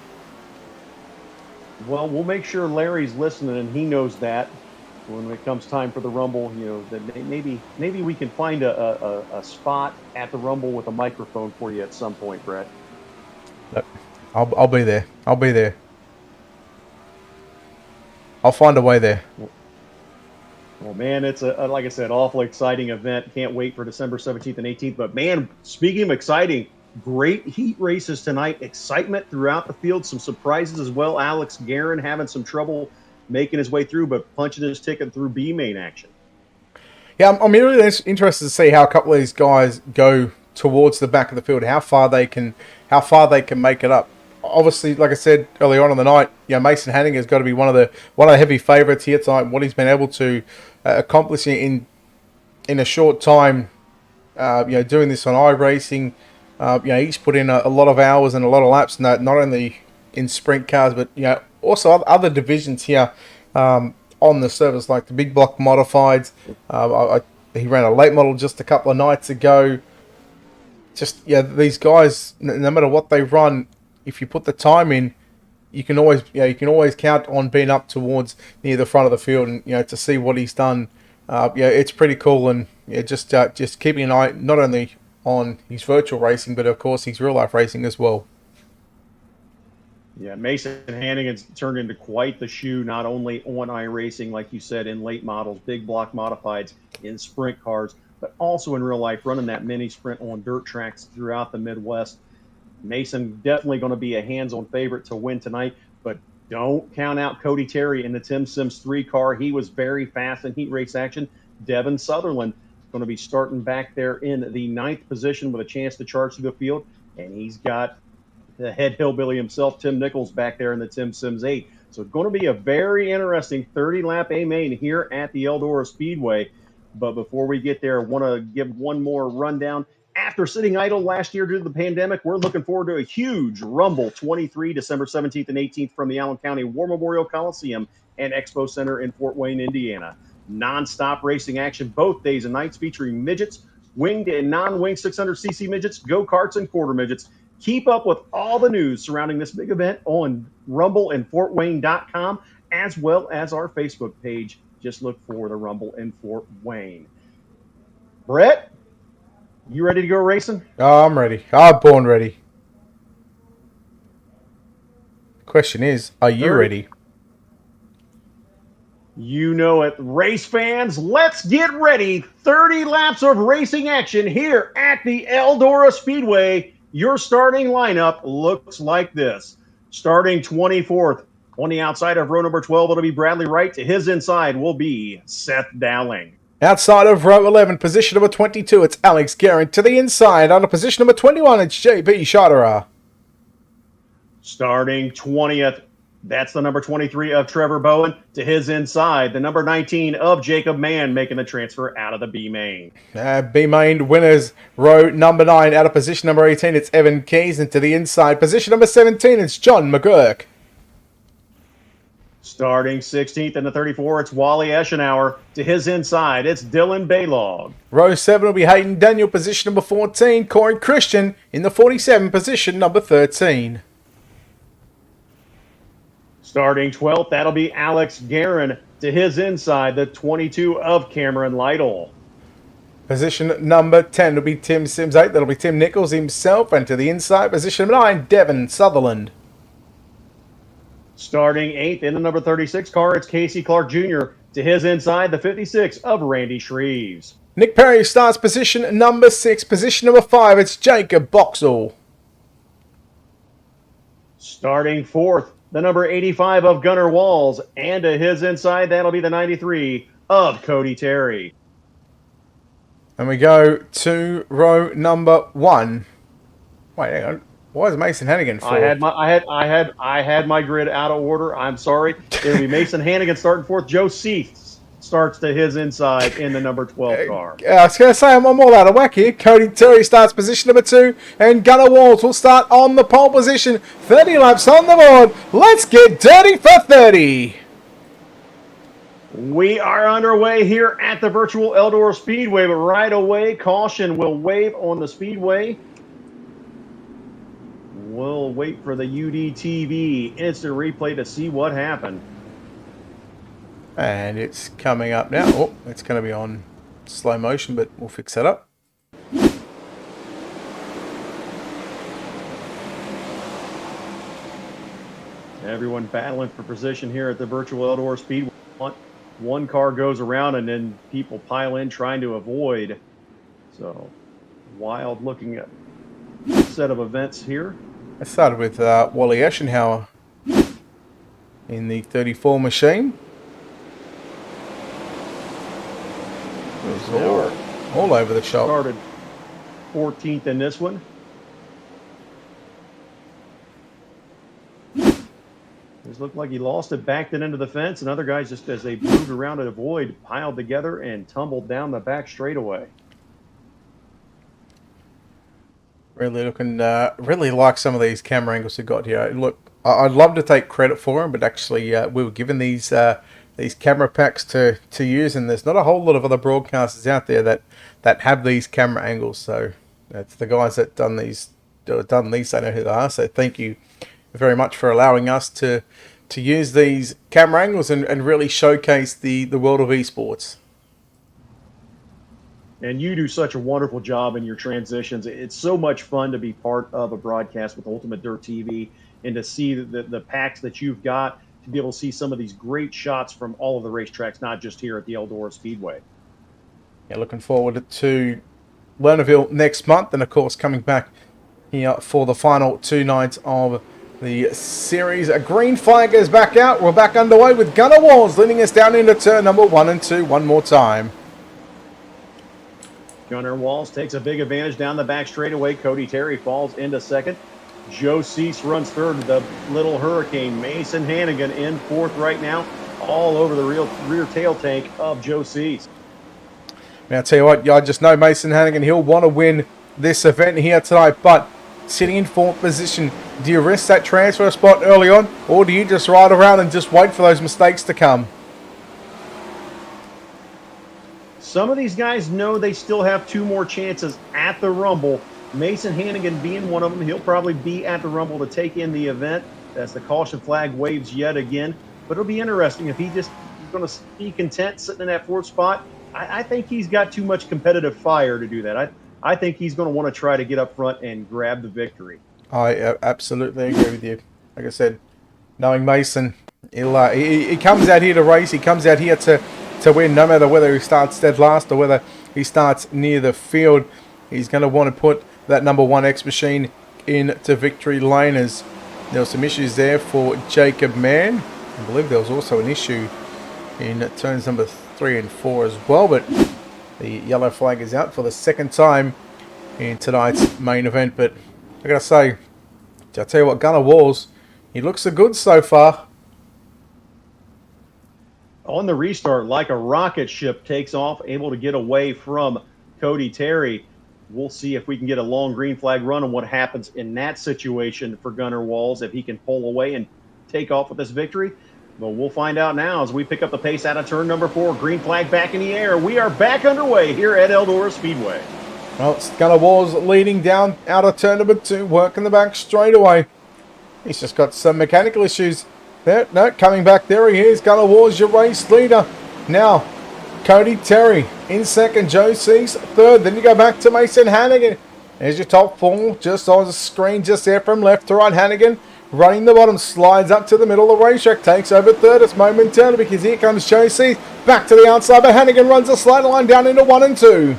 Well, we'll make sure Larry's listening and he knows that when it comes time for the Rumble, that maybe we can find a spot at the Rumble with a microphone for you at some point, Brett. Look, I'll be there. I'll be there. I'll find a way there. Well, man, it's like I said, awful exciting event. Can't wait for December 17th and 18th. But man, speaking of exciting, great heat races tonight. Excitement throughout the field. Some surprises as well. Alex Guerin having some trouble making his way through, but punching his ticket through B main action. Yeah, I'm really interested to see how a couple of these guys go towards the back of the field. How far they can make it up. Obviously, like I said earlier on in the night, Mason Hanning has got to be one of the heavy favourites here tonight. What he's been able to accomplish in a short time, doing this on iRacing, he's put in a lot of hours and a lot of laps. Not only in sprint cars, but also other divisions here on the service, like the big block modifieds. He ran a late model just a couple of nights ago. These guys, no matter what they run, if you put the time in, you can always count on being up towards near the front of the field, and to see what he's done. It's pretty cool, and just keeping an eye not only on his virtual racing, but of course his real life racing as well. Yeah, Mason Hanning has turned into quite the shoe, not only on iRacing, like you said, in late models, big block modifieds, in sprint cars, but also in real life, running that mini sprint on dirt tracks throughout the Midwest. Mason definitely going to be a hands-on favorite to win tonight, but don't count out Cody Terry in the Tim Sims 3 car. He was very fast in heat race action. Devin Sutherland is going to be starting back there in the 9th position with a chance to charge through the field, and he's got the head hillbilly himself, Tim Nichols, back there in the Tim Sims 8. So it's going to be a very interesting 30-lap A-main here at the Eldora Speedway. But before we get there, I want to give one more rundown. After sitting idle last year due to the pandemic, we're looking forward to a huge Rumble 23, December 17th and 18th from the Allen County War Memorial Coliseum and Expo Center in Fort Wayne, Indiana. Non-stop racing action both days and nights featuring midgets, winged and non-winged 600cc midgets, go-karts, and quarter midgets. Keep up with all the news surrounding this big event on rumbleandfortwayne.com, as well as our Facebook page. Just look for the Rumble in Fort Wayne. Brett, you ready to go racing? Oh, I'm ready. I'm born ready. Question is, are you ready? You know it. Race fans, let's get ready. 30 laps of racing action here at the Eldora Speedway. Your starting lineup looks like this. Starting 24th, on the outside of row number 12, it'll be Bradley Wright. To his inside will be Seth Dowling. Outside of row 11, position number 22, it's Alex Guerin. To the inside, under position number 21, it's JB Shadera. Starting 20th, that's the number 23 of Trevor Bowen. To his inside, the number 19 of Jacob Mann, making the transfer out of the B main. B main winners, row number 9, out of position number 18, it's Evan Keys. And to the inside, position number 17, it's John McGurk. Starting 16th in the 34, it's Wally Eschenauer. To his inside, it's Dylan Baylog. Row 7 will be Hayden Daniel, position number 14. Corey Christian in the 47, position number 13. Starting 12th, that'll be Alex Guerin. To his inside, the 22 of Cameron Lytle. Position number 10 will be Tim Sims 8. That'll be Tim Nichols himself. And to the inside, position number 9, Devon Sutherland. Starting 8th in the number 36 car, it's Casey Clark Jr. To his inside, the 56 of Randy Shreves. Nick Perry starts position number 6. Position number 5, it's Jacob Boxall. Starting 4th, the number 85 of Gunnar Walls. And to his inside, that'll be the 93 of Cody Terry. And we go to row number 1. Wait, hang on. Why is Mason Hannigan fourth? I had my grid out of order. I'm sorry. It'll be Mason Hannigan starting 4th. Joe Seath starts to his inside in the number 12 car. I was going to say, I'm all out of whack here. Cody Terry starts position number 2, and Gunnar Walls will start on the pole position. 30 laps on the board. Let's get dirty for 30. We are underway here at the virtual Eldora Speedway, but right away, caution will wave on the speedway. We'll wait for the UDTV instant replay to see what happened. And it's coming up now. Oh, it's going to be on slow motion, but we'll fix that up. Everyone battling for position here at the virtual Eldora Speedway. One car goes around and then people pile in trying to avoid. So, wild looking at set of events here. I started with Wally Eschenauer in the 34 machine. It was all over the shop. Started 14th in this one. This looked like he lost it, backed it into the fence, and other guys, just as they moved around to avoid, piled together and tumbled down the back straightaway. Really looking, really like some of these camera angles we got here. Look, I'd love to take credit for them, but actually we were given these camera packs to use, and there's not a whole lot of other broadcasters out there that have these camera angles. So it's the guys that done these. They know who they are. So thank you very much for allowing us to use these camera angles and really showcase the world of esports. And you do such a wonderful job in your transitions. It's so much fun to be part of a broadcast with UltimateDirtTV and to see the packs that you've got, to be able to see some of these great shots from all of the racetracks, not just here at the Eldora Speedway. Yeah, looking forward to Lernerville next month, and of course coming back here for the final 2 nights of the series. A green flag goes back out. We're back underway with Gunnar Walls leading us down into turn number 1 and 2 one more time. Gunnar Walls takes a big advantage down the back straightaway. Cody Terry falls into second. Joe Cease runs third. The little hurricane, Mason Hannigan, in 4th right now, all over the rear tail tank of Joe Cease. Now, I'll tell you what, I just know Mason Hannigan, he'll want to win this event here tonight, but sitting in 4th position. Do you risk that transfer spot early on, or do you just ride around and just wait for those mistakes to come? Some of these guys know they still have 2 more chances at the Rumble. Mason Hannigan being one of them. He'll probably be at the Rumble to take in the event as the caution flag waves yet again. But it'll be interesting if he's going to be content sitting in that 4th spot. I think he's got too much competitive fire to do that. I think he's going to want to try to get up front and grab the victory. I absolutely agree with you. Like I said, knowing Mason, he comes out here to race. He comes out here to win, no matter whether he starts dead last or whether he starts near the field. He's going to want to put that number 1 X machine into victory lane, as there were some issues there for Jacob Mann. I believe there was also an issue in turns number 3 and 4 as well, but the yellow flag is out for the 2nd time in tonight's main event. But I gotta say, I'll tell you what, Gunnar Walls, he looks so good so far. On the restart, like a rocket ship, takes off, able to get away from Cody Terry. We'll see if we can get a long green flag run and what happens in that situation for Gunnar Walls, if he can pull away and take off with this victory. But we'll find out now as we pick up the pace out of turn number 4. Green flag back in the air. We are back underway here at Eldora Speedway. Well, it's Gunnar Walls leading down out of turn number 2, working the back straight away. He's just got some mechanical issues. There, no, coming back. There he is. Gunnar Walls, your race leader. Now, Cody Terry in 2nd, Joe Cease 3rd. Then you go back to Mason Hannigan. There's your top 4, just on the screen, just there from left to right. Hannigan running the bottom, slides up to the middle of the racetrack, takes over 3rd. It's momentarily because here comes Joe Cease back to the outside, but Hannigan runs a slight line down into 1 and 2.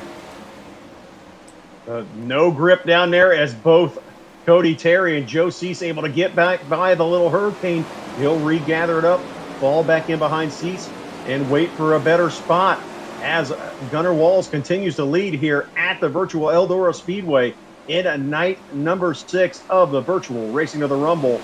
No grip down there as both Cody Terry and Joe Cease able to get back by the little hurricane. He'll regather it up, fall back in behind Cease, and wait for a better spot as Gunnar Walls continues to lead here at the virtual Eldora Speedway in a night number 6 of the virtual Racing to the Rumble,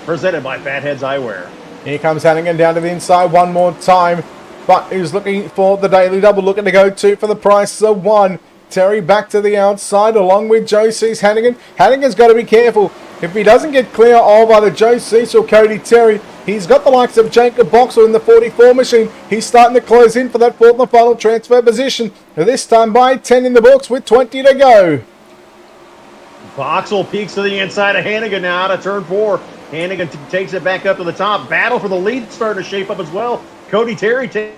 presented by Fatheads Eyewear. Here comes Hannigan down to the inside one more time, but he's looking for the daily double, looking to go 2 for the price of 1. Terry back to the outside along with Joe Cease. Hannigan's got to be careful. If he doesn't get clear of either Joe Cease or Cody Terry, he's got the likes of Jacob Boxall in the 44 machine. He's starting to close in for that 4th and final transfer position. This time by 10 in the books with 20 to go. Boxall peeks to the inside of Hannigan now out of turn 4. Hannigan takes it back up to the top. Battle for the lead starting to shape up as well. Cody Terry takes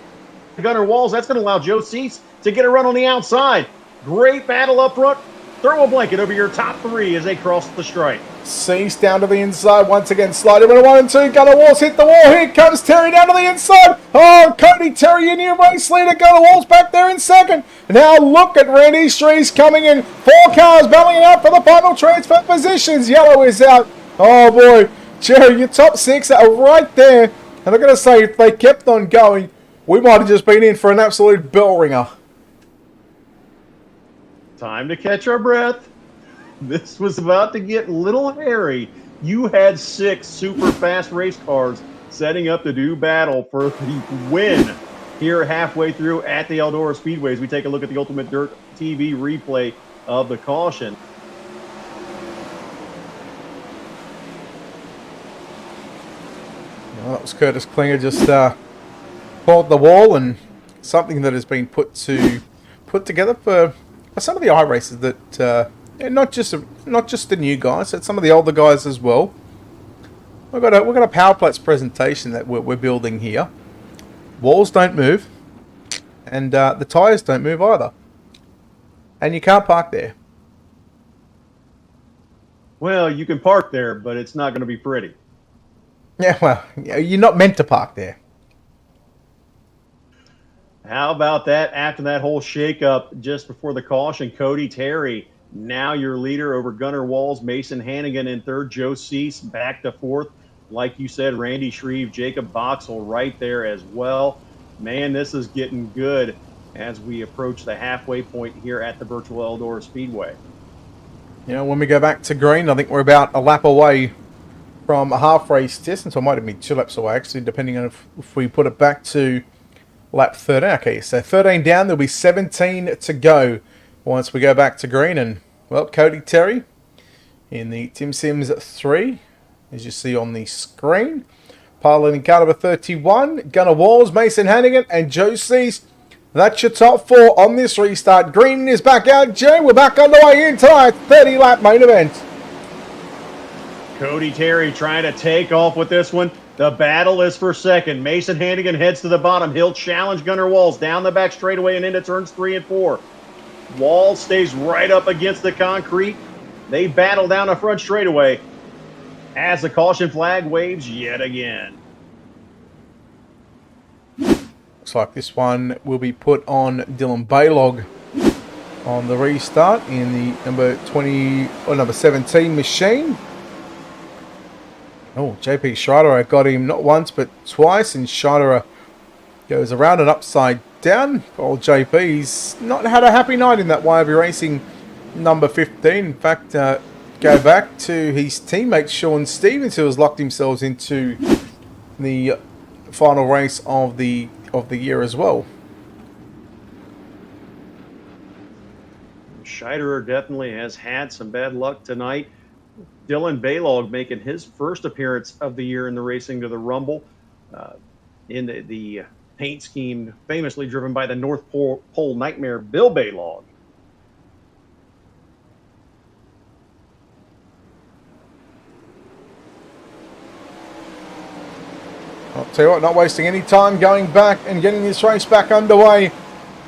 Gunnar Walls. That's going to allow Joe Cease to get a run on the outside. Great battle up front. Throw a blanket over your top 3 as they cross the stripe. Cease down to the inside once again, sliding into 1 and 2. Gunnar Walls hit the wall. Here comes Terry down to the inside. Oh, Cody Terry, your new race leader. Gunnar Walls back there in 2nd. Now look at Randy Streese coming in. 4 cars battling out for the final transfer positions. Yellow is out. Oh boy, Jerry, your top 6 are right there. And I'm going to say, if they kept on going, we might have just been in for an absolute bell ringer. Time to catch our breath. This was about to get a little hairy. You had 6 super fast race cars setting up to do battle for the win here halfway through at the Eldora Speedway as we take a look at the Ultimate Dirt TV replay of the caution. Well, that was Curtis Klinger just pulled the wall, and something that has been put together for some of the iRacers that not just the new guys, but some of the older guys as well. We've got a Power Plats presentation that we're building here. Walls don't move, and the tyres don't move either, and you can't park there. Well, you can park there, but it's not going to be pretty. Yeah, well, you're not meant to park there. How about that? After that whole shakeup just before the caution, Cody Terry, now your leader over Gunnar Walls, Mason Hannigan in 3rd, Joe Cease back to 4th. Like you said, Randy Shreve, Jacob Boxall right there as well. Man, this is getting good as we approach the halfway point here at the virtual Eldora Speedway. You know, when we go back to green, I think we're about a lap away from a half race distance, or might have been 2 laps away actually, depending on if we put it back to lap 13. Okay, so 13 down, there'll be 17 to go once we go back to green. And, well, Cody Terry, in the Tim Sims 3, as you see on the screen. Piloting car number 31, Gunnar Walls, Mason Hannigan, and Joe Cease. That's your top 4 on this restart. Green is back out. Joe, we're back underway in tonight's 30-lap main event. Cody Terry trying to take off with this one. The battle is for second. Mason Hannigan heads to the bottom. He'll challenge Gunnar Walls down the back straightaway and into turns 3 and 4. Walls stays right up against the concrete. They battle down the front straightaway as the caution flag waves yet again. Looks like this one will be put on Dylan Baylog on the restart in the number 17 machine. Oh, JP Schreiderer got him not once but twice, and Schreiderer goes around and upside down. Old JP's not had a happy night in that YB Racing number 15. In fact, go back to his teammate Sean Stevens, who has locked himself into the final race of the year as well. Scheiderer definitely has had some bad luck tonight. Dylan Baylog making his first appearance of the year in the Racing to the Rumble in the paint scheme famously driven by the North Pole Nightmare Bill Baylog. I'll tell you what, not wasting any time going back and getting this race back underway.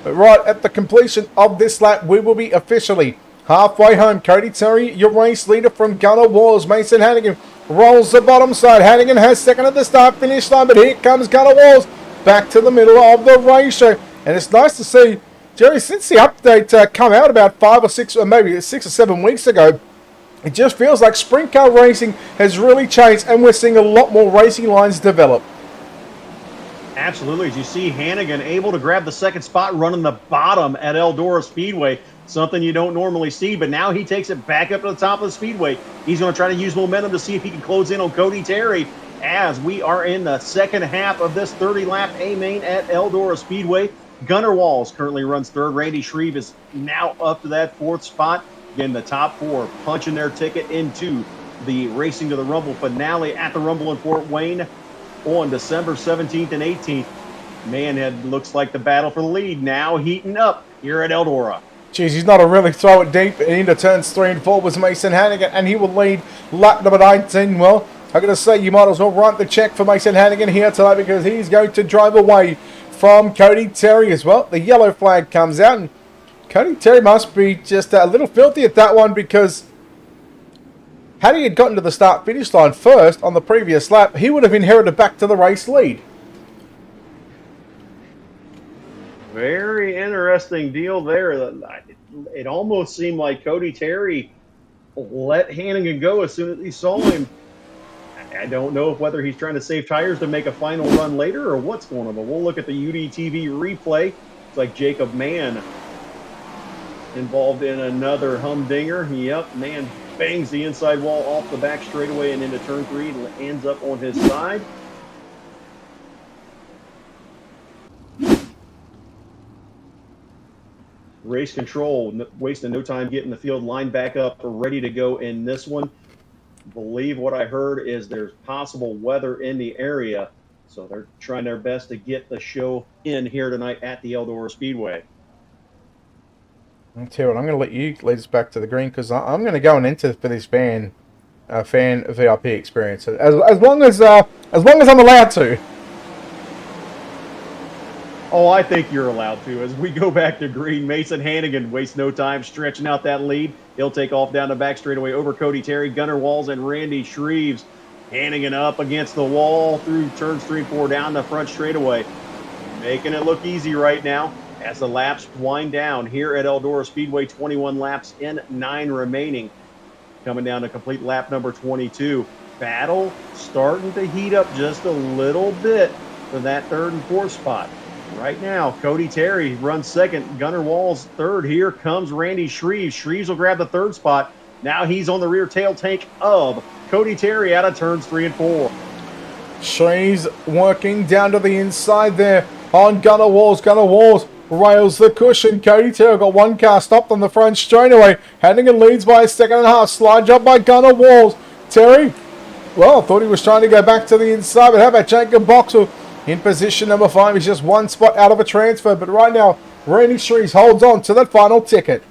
But right at the completion of this lap, we will be officially halfway home. Cody Terry, your race leader from Gunnar Walls. Mason Hannigan rolls the bottom side. Hannigan has second at the start finish line, but here comes Gunnar Walls back to the middle of the race show. And it's nice to see, Jerry, since the update come out about 5 or 6 or maybe 6 or 7 weeks ago, it just feels like sprint car racing has really changed, and we're seeing a lot more racing lines develop. Absolutely. As you see, Hannigan able to grab the second spot running the bottom at Eldora Speedway, something you don't normally see, but now he takes it back up to the top of the speedway. He's going to try to use momentum to see if he can close in on Cody Terry as we are in the second half of this 30-lap A-Main at Eldora Speedway. Gunnar Walls currently runs third. Randy Shreve is now up to that 4th spot. Again, the top 4 punching their ticket into the Racing to the Rumble finale at the Rumble in Fort Wayne on December 17th and 18th. Man, looks like the battle for the lead now heating up here at Eldora. Geez, he's not a really throw it deep into turns 3 and 4 was Mason Hannigan, and he will lead lap number 19. Well, I'm going to say you might as well write the check for Mason Hannigan here tonight, because he's going to drive away from Cody Terry as well. The yellow flag comes out, and Cody Terry must be just a little filthy at that one, because had he had gotten to the start-finish line first on the previous lap, he would have inherited back to the race lead. Very interesting deal there. It almost seemed like Cody Terry let Hannigan go as soon as he saw him. I don't know whether he's trying to save tires to make a final run later or what's going on, but we'll look at the UDTV replay. It's like Jacob Mann involved in another humdinger. Yep, Mann bangs the inside wall off the back straightaway and into turn 3 and ends up on his side. Race control, wasting no time getting the field lined back up, ready to go in this one. Believe what I heard is there's possible weather in the area, so they're trying their best to get the show in here tonight at the Eldora Speedway. I'll tell you what, I'm going to let you lead us back to the green, because I'm going to go and enter for this fan VIP experience as long as I'm allowed to. Oh, I think you're allowed to. As we go back to green, Mason Hannigan wastes no time stretching out that lead. He'll take off down the back straightaway over Cody Terry, Gunnar Walls, and Randy Shreves. Hannigan up against the wall through turns 3 and 4 down the front straightaway. Making it look easy right now as the laps wind down here at Eldora Speedway. 21 laps in, 9 remaining. Coming down to complete lap number 22. Battle starting to heat up just a little bit for that 3rd and 4th spot. Right now, Cody Terry runs 2nd. Gunnar Walls 3rd. Here comes Randy Shreves. Shreves will grab the 3rd spot. Now he's on the rear tail tank of Cody Terry out of turns 3 and 4. Shreves working down to the inside there on Gunnar Walls. Gunnar Walls rails the cushion. Cody Terry got one car stopped on the front straightaway. Hannigan leads by a second and a half. Slide job by Gunnar Walls. Terry, well, I thought he was trying to go back to the inside, but how about Jacob Boxall in position number 5? He's just one spot out of a transfer, but right now, Randy Shrees holds on to that final ticket.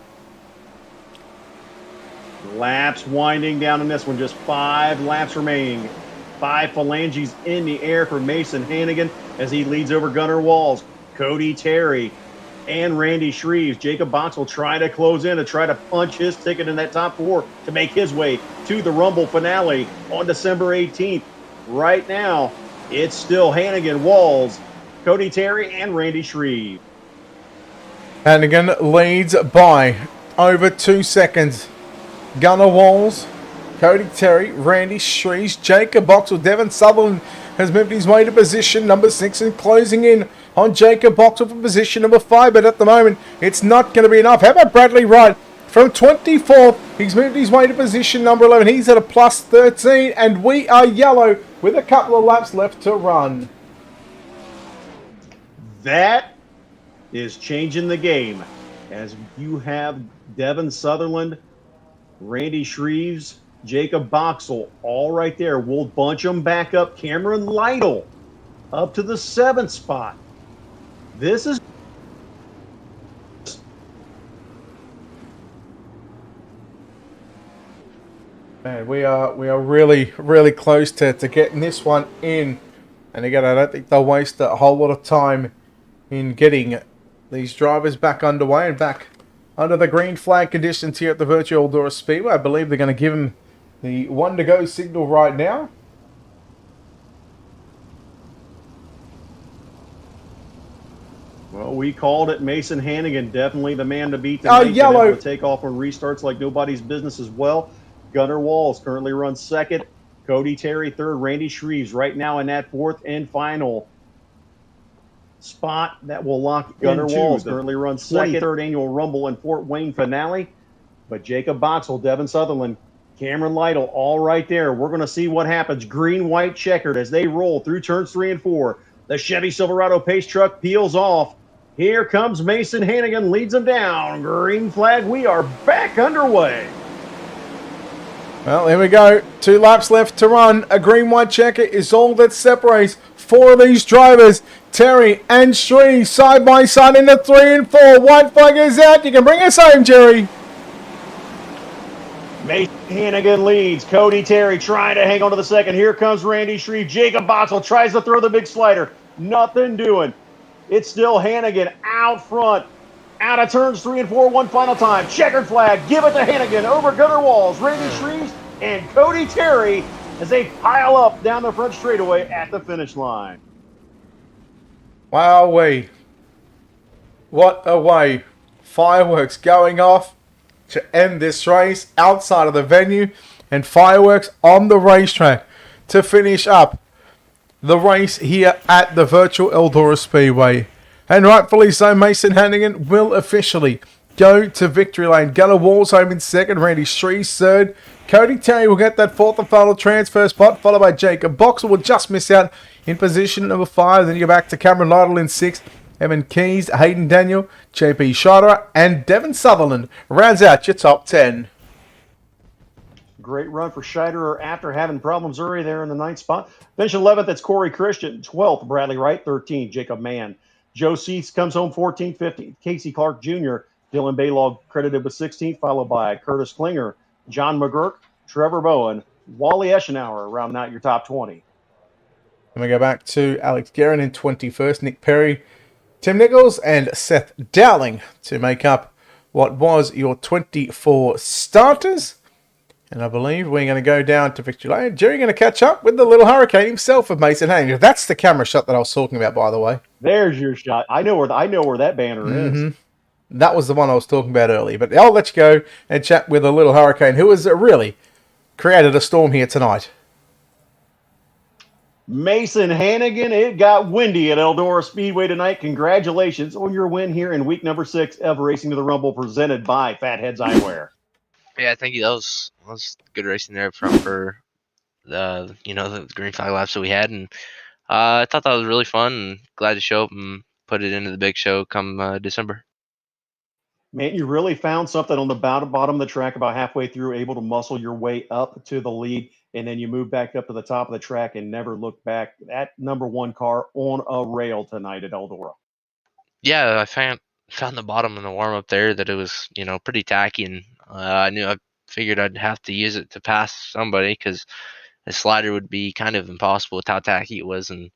Laps winding down in this one. Just 5 laps remaining. 5 phalanges in the air for Mason Hannigan as he leads over Gunnar Walls, Cody Terry, and Randy Shreves. Jacob Box will try to close in to try to punch his ticket in that top 4 to make his way to the Rumble finale on December 18th. Right now, it's still Hannigan, Walls, Cody Terry, and Randy Shreve. Hannigan leads by over 2 seconds. Gunnar Walls, Cody Terry, Randy Shreves, Jacob Boxall, Devon Sutherland has moved his way to position number 6 and closing in on Jacob Boxall for position number 5, but at the moment it's not going to be enough. How about Bradley Wright from 24th? He's moved his way to position number 11. He's at a plus 13 and we are yellow with a couple of laps left to run. That is changing the game as you have Devon Sutherland, Randy Shreves, Jacob Boxall, all right there. We'll bunch them back up. Cameron Lytle up to the 7th spot. This is man, we are really close to getting this one in. And again, I don't think they'll waste a whole lot of time in getting these drivers back underway and back under the green flag conditions here at the virtual Eldora Speedway. I believe they're going to give them the 1 to go signal right now. Well, we called it. Mason Hannigan, definitely the man to beat Oh, tonight. yellow. Able to take off on restarts like nobody's business as well. Gunnar Walls currently runs 2nd. Cody Terry 3rd. Randy Shreves right now in that 4th and final spot that will lock Gunnar Walls. Currently runs 2nd. 3rd annual Rumble in Fort Wayne finale. But Jacob Boxall, Devon Sutherland, Cameron Lytle, all right there. We're going to see what happens. Green, white, checkered as they roll through turns 3 and 4. The Chevy Silverado pace truck peels off. Here comes Mason Hannigan, leads them down. Green flag, we are back underway. Well, here we go. 2 laps left to run. A green-white checker is all that separates 4 of these drivers. Terry and Shree side by side in the 3 and 4. White flag is out. You can bring us home, Jerry. Mason Hannigan leads. Cody Terry trying to hang on to the 2nd. Here comes Randy Shreve. Jacob Boxall tries to throw the big slider. Nothing doing. It's still Hannigan out front. Out of turns 3 and 4 one final time. Checkered flag. Give it to Hannigan over Gunnar Walls, Randy Shreves, and Cody Terry as they pile up down the front straightaway at the finish line. Wowee. What a way. Fireworks going off to end this race outside of the venue and fireworks on the racetrack to finish up the race here at the virtual Eldora Speedway. And rightfully so, Mason Hannigan will officially go to victory lane. Gunnar Walls home in 2nd, Randy Shreves 3rd. Cody Terry will get that 4th and final transfer spot, followed by Jacob Boxall will just miss out in position number 5. Then you go back to Cameron Lytle in 6th. Evan Keys, Hayden Daniel, JP Scheider, and Devon Sutherland rounds out your top 10. Great run for Scheider after having problems early there in the 9th spot. Finish 11th, that's Corey Christian. 12th, Bradley Wright. 13th, Jacob Mann. Joe Seats comes home 14th, 15th. Casey Clark Jr., Dylan Baylog credited with 16th, followed by Curtis Klinger, John McGurk, Trevor Bowen, Wally Eschenauer rounding out your top 20. And we go back to Alex Guerin in 21st, Nick Perry, Tim Nichols, and Seth Dowling to make up what was your 24 starters. And I believe we're going to go down to victory lane. Jerry going to catch up with the little hurricane himself of Mason Hannigan. That's the camera shot that I was talking about, by the way. There's your shot. I know where that banner is. That was the one I was talking about earlier. But I'll let you go and chat with the little hurricane who has really created a storm here tonight. Mason Hannigan, it got windy at Eldora Speedway tonight. Congratulations on your win here in week number 6 of Racing to the Rumble presented by Fatheads Eyewear. Yeah, thank you. That was good racing there for the green flag laps that we had, and I thought that was really fun. And glad to show up and put it into the big show come December. Man, you really found something on the bottom of the track about halfway through, able to muscle your way up to the lead, and then you move back up to the top of the track and never look back. That number one car on a rail tonight at Eldora. Yeah, I found the bottom in the warm up there that it was pretty tacky, and I figured I'd have to use it to pass somebody because the slider would be kind of impossible with how tacky it was, and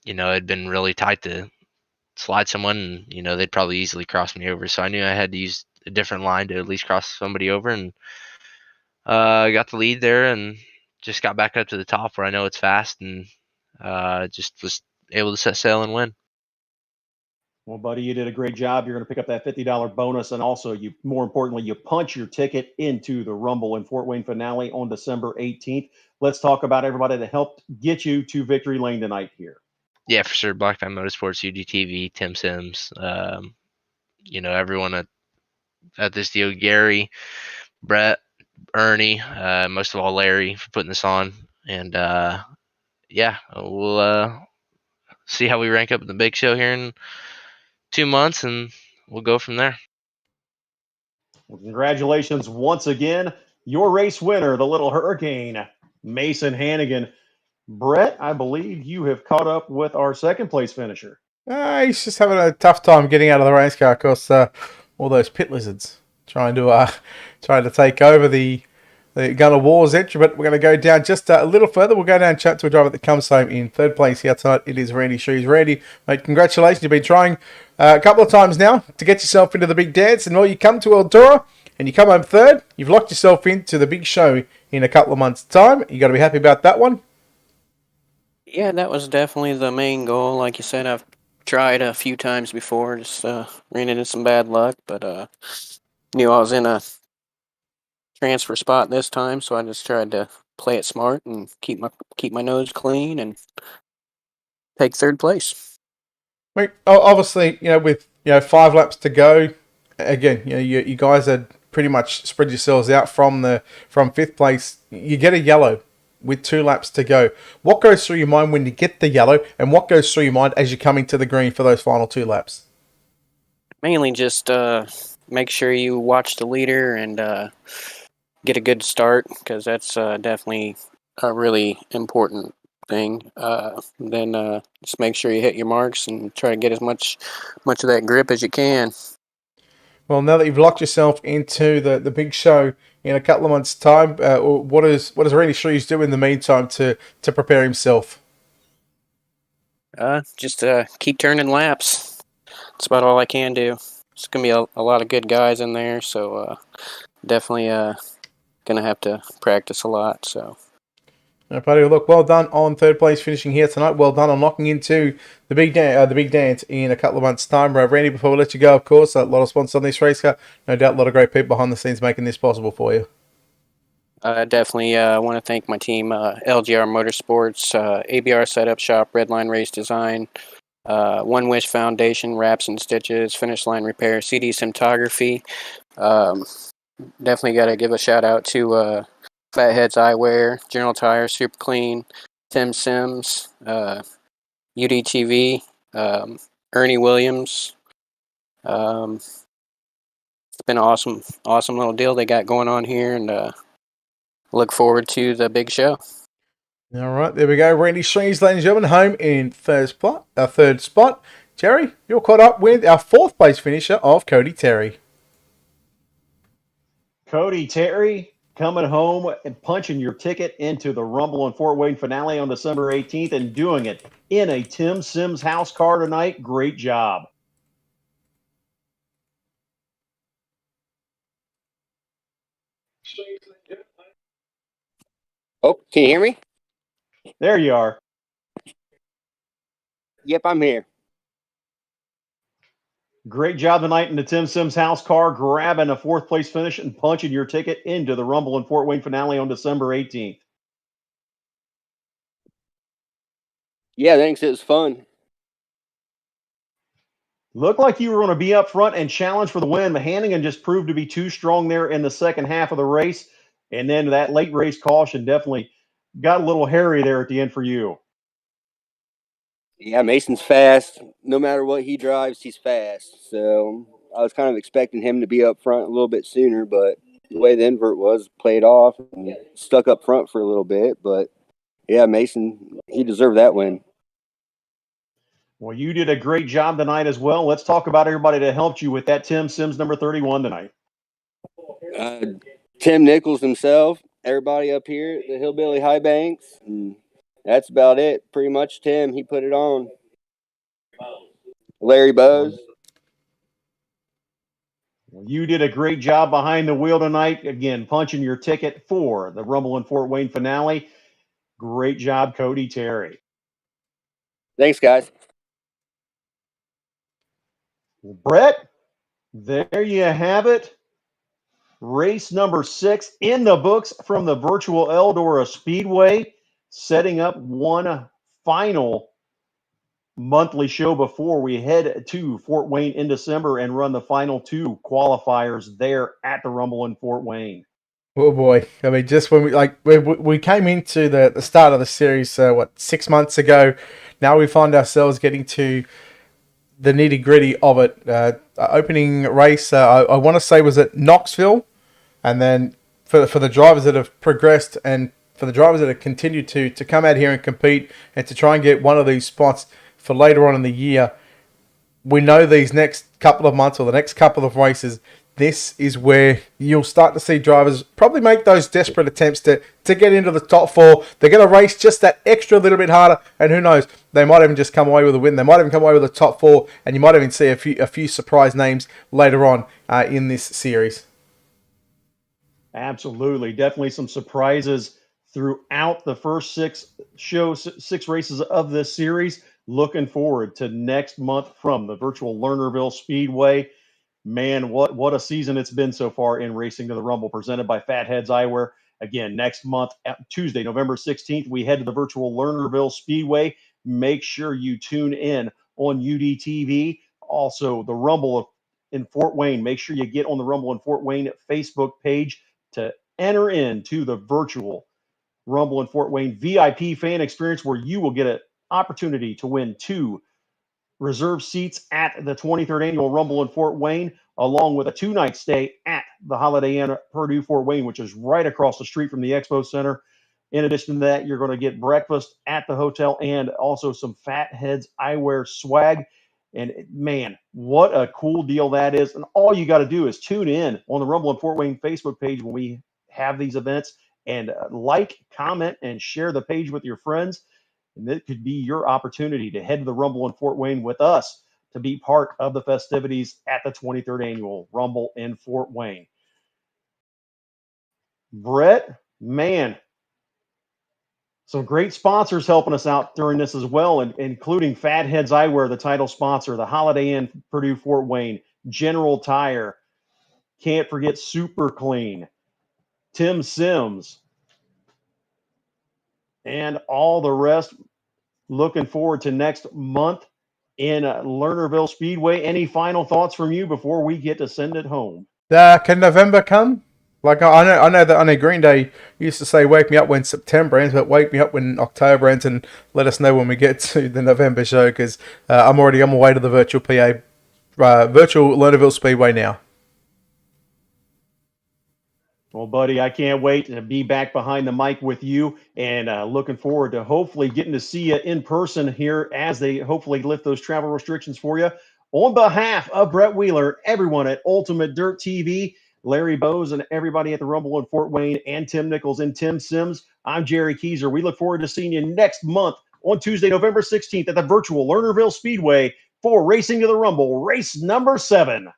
it'd been really tight to slide someone, and they'd probably easily cross me over. So I knew I had to use a different line to at least cross somebody over, and got the lead there, and just got back up to the top where I know it's fast, and just was able to set sail and win. Well, buddy, you did a great job. You're going to pick up that $50 bonus, and also, more importantly, you punch your ticket into the Rumble in Fort Wayne finale on December 18th. Let's talk about everybody that helped get you to victory lane tonight here. Yeah, for sure. Black Diamond Motorsports, UltimateDirtTV, Tim Sims, everyone at this deal, Gary, Brett, Ernie, most of all Larry for putting this on. And we'll see how we rank up in the big show here in 2 months, and we'll go from there. Well, congratulations once again. Your race winner, the Little Hurricane, Mason Hannigan. Brett, I believe you have caught up with our second place finisher. He's just having a tough time getting out of the race car because all those pit lizards trying to take over the Gunner Wars entry. But we're going to go down just a little further. We'll go down and chat to a driver that comes home in third place here tonight. It is Randy Shoes. Randy, mate, congratulations. You've been trying a couple of times now to get yourself into the big dance. And you come to Eldora and you come home third. You've locked yourself into the big show in a couple of months' time. You got to be happy about that one. Yeah, that was definitely the main goal. Like you said, I've tried a few times before, just ran into some bad luck, but knew I was in a transfer spot this time, so I just tried to play it smart and keep my nose clean and take third place. Wait, obviously, with 5 laps to go, again, you guys had pretty much spread yourselves out from fifth place. You get a yellow with 2 laps to go. What goes through your mind when you get the yellow, and what goes through your mind as you're coming to the green for those final 2 laps? Mainly just make sure you watch the leader and get a good start, because that's definitely a really important thing. Then just make sure you hit your marks and try to get as much of that grip as you can. Well, now that you've locked yourself into the big show in a couple of months' time, what does Randy Shoes do in the meantime to prepare himself? Just keep turning laps. That's about all I can do. It's going to be a lot of good guys in there, so definitely going to have to practice a lot. So, buddy, look, well done on third place finishing here tonight. Well done on locking into the big dance in a couple of months' time. Randy, before we let you go, of course, a lot of sponsors on this race car. No doubt a lot of great people behind the scenes making this possible for you. I definitely want to thank my team, LGR Motorsports, ABR Setup Shop, Redline Race Design, One Wish Foundation, Wraps and Stitches, Finish Line Repair, CD Cinematography. Definitely got to give a shout out to Fatheads Eyewear, General Tire, Super Clean, Tim Sims, UDTV, Ernie Williams. It's been an awesome little deal they got going on here, and look forward to the big show. All right, there we go. Randy Shoes, ladies and gentlemen, home in third spot. Jerry, you're caught up with our 4th place finisher of Cody Terry. Cody Terry coming home and punching your ticket into the Rumble in Fort Wayne finale on December 18th and doing it in a Tim Sims house car tonight. Great job. Oh, can you hear me? There you are. Yep, I'm here. Great job tonight in the Tim Sims house car, grabbing a 4th place finish and punching your ticket into the Rumble in Fort Wayne finale on December 18th. Yeah, thanks. It was fun. Looked like you were going to be up front and challenge for the win, but Hannigan just proved to be too strong there in the second half of the race. And then that late race caution definitely got a little hairy there at the end for you. Yeah, Mason's fast. No matter what he drives, he's fast. So I was kind of expecting him to be up front a little bit sooner, but the way the invert was, played off and stuck up front for a little bit. But yeah, Mason, he deserved that win. Well, you did a great job tonight as well. Let's talk about everybody that helped you with that Tim Sims number 31 tonight. Tim Nichols himself, everybody up here at the Hillbilly High Banks, and that's about it. Pretty much Tim, he put it on. Larry Bowes. Well, you did a great job behind the wheel tonight. Again, punching your ticket for the Rumble in Fort Wayne finale. Great job, Cody Terry. Thanks, guys. Brett, there you have it. Race number 6 in the books from the virtual Eldora Speedway, setting up one final monthly show before we head to Fort Wayne in December and run the final 2 qualifiers there at the Rumble in Fort Wayne. Oh boy! I mean, just when we came into the start of the series, 6 months ago. Now we find ourselves getting to the nitty gritty of it. Opening race, I want to say, was at Knoxville, and then for the drivers that have progressed and for the drivers that have continued to come out here and compete and to try and get one of these spots for later on in the year, we know these next couple of months or the next couple of races, this is where you'll start to see drivers probably make those desperate attempts to get into the top 4. They're going to race just that extra little bit harder, and who knows, they might even just come away with a win. They might even come away with a top 4, and you might even see a few surprise names later on in this series. Absolutely. Definitely some surprises throughout the first 6 races of this series. Looking forward to next month from the virtual Lernerville Speedway. Man, what a season it's been so far in Racing to the Rumble, presented by Fatheads Eyewear. Again, next month, Tuesday, November 16th, we head to the virtual Lernerville Speedway. Make sure you tune in on UDTV. Also, the Rumble in Fort Wayne. Make sure you get on the Rumble in Fort Wayne Facebook page to enter into the virtual Rumble in Fort Wayne VIP fan experience, where you will get an opportunity to win 2 reserved seats at the 23rd annual Rumble in Fort Wayne, along with a 2-night stay at the Holiday Inn Purdue Fort Wayne, which is right across the street from the Expo Center. In addition to that, you're going to get breakfast at the hotel and also some Fatheads Eyewear swag. And man, what a cool deal that is. And all you got to do is tune in on the Rumble in Fort Wayne Facebook page when we have these events, and like, comment, and share the page with your friends. And it could be your opportunity to head to the Rumble in Fort Wayne with us to be part of the festivities at the 23rd annual Rumble in Fort Wayne. Brett, man, some great sponsors helping us out during this as well, including Fatheads Eyewear, the title sponsor, the Holiday Inn Purdue Fort Wayne, General Tire, can't forget Super Clean, Tim Sims, and all the rest. Looking forward to next month in Lernerville Speedway. Any final thoughts from you before we get to send it home? Can November come? Like, I know that Green Day used to say, "Wake me up when September ends," but wake me up when October ends, and let us know when we get to the November show, because I'm already on my way to the virtual virtual Lernerville Speedway now. Well, buddy, I can't wait to be back behind the mic with you, and looking forward to hopefully getting to see you in person here as they hopefully lift those travel restrictions for you. On behalf of Brett Wheeler, everyone at UltimateDirtTV, Larry Bowes, and everybody at the Rumble in Fort Wayne, and Tim Nichols and Tim Sims, I'm Jerry Keyser. We look forward to seeing you next month on Tuesday, November 16th at the virtual Lernerville Speedway for Racing to the Rumble, race number 7.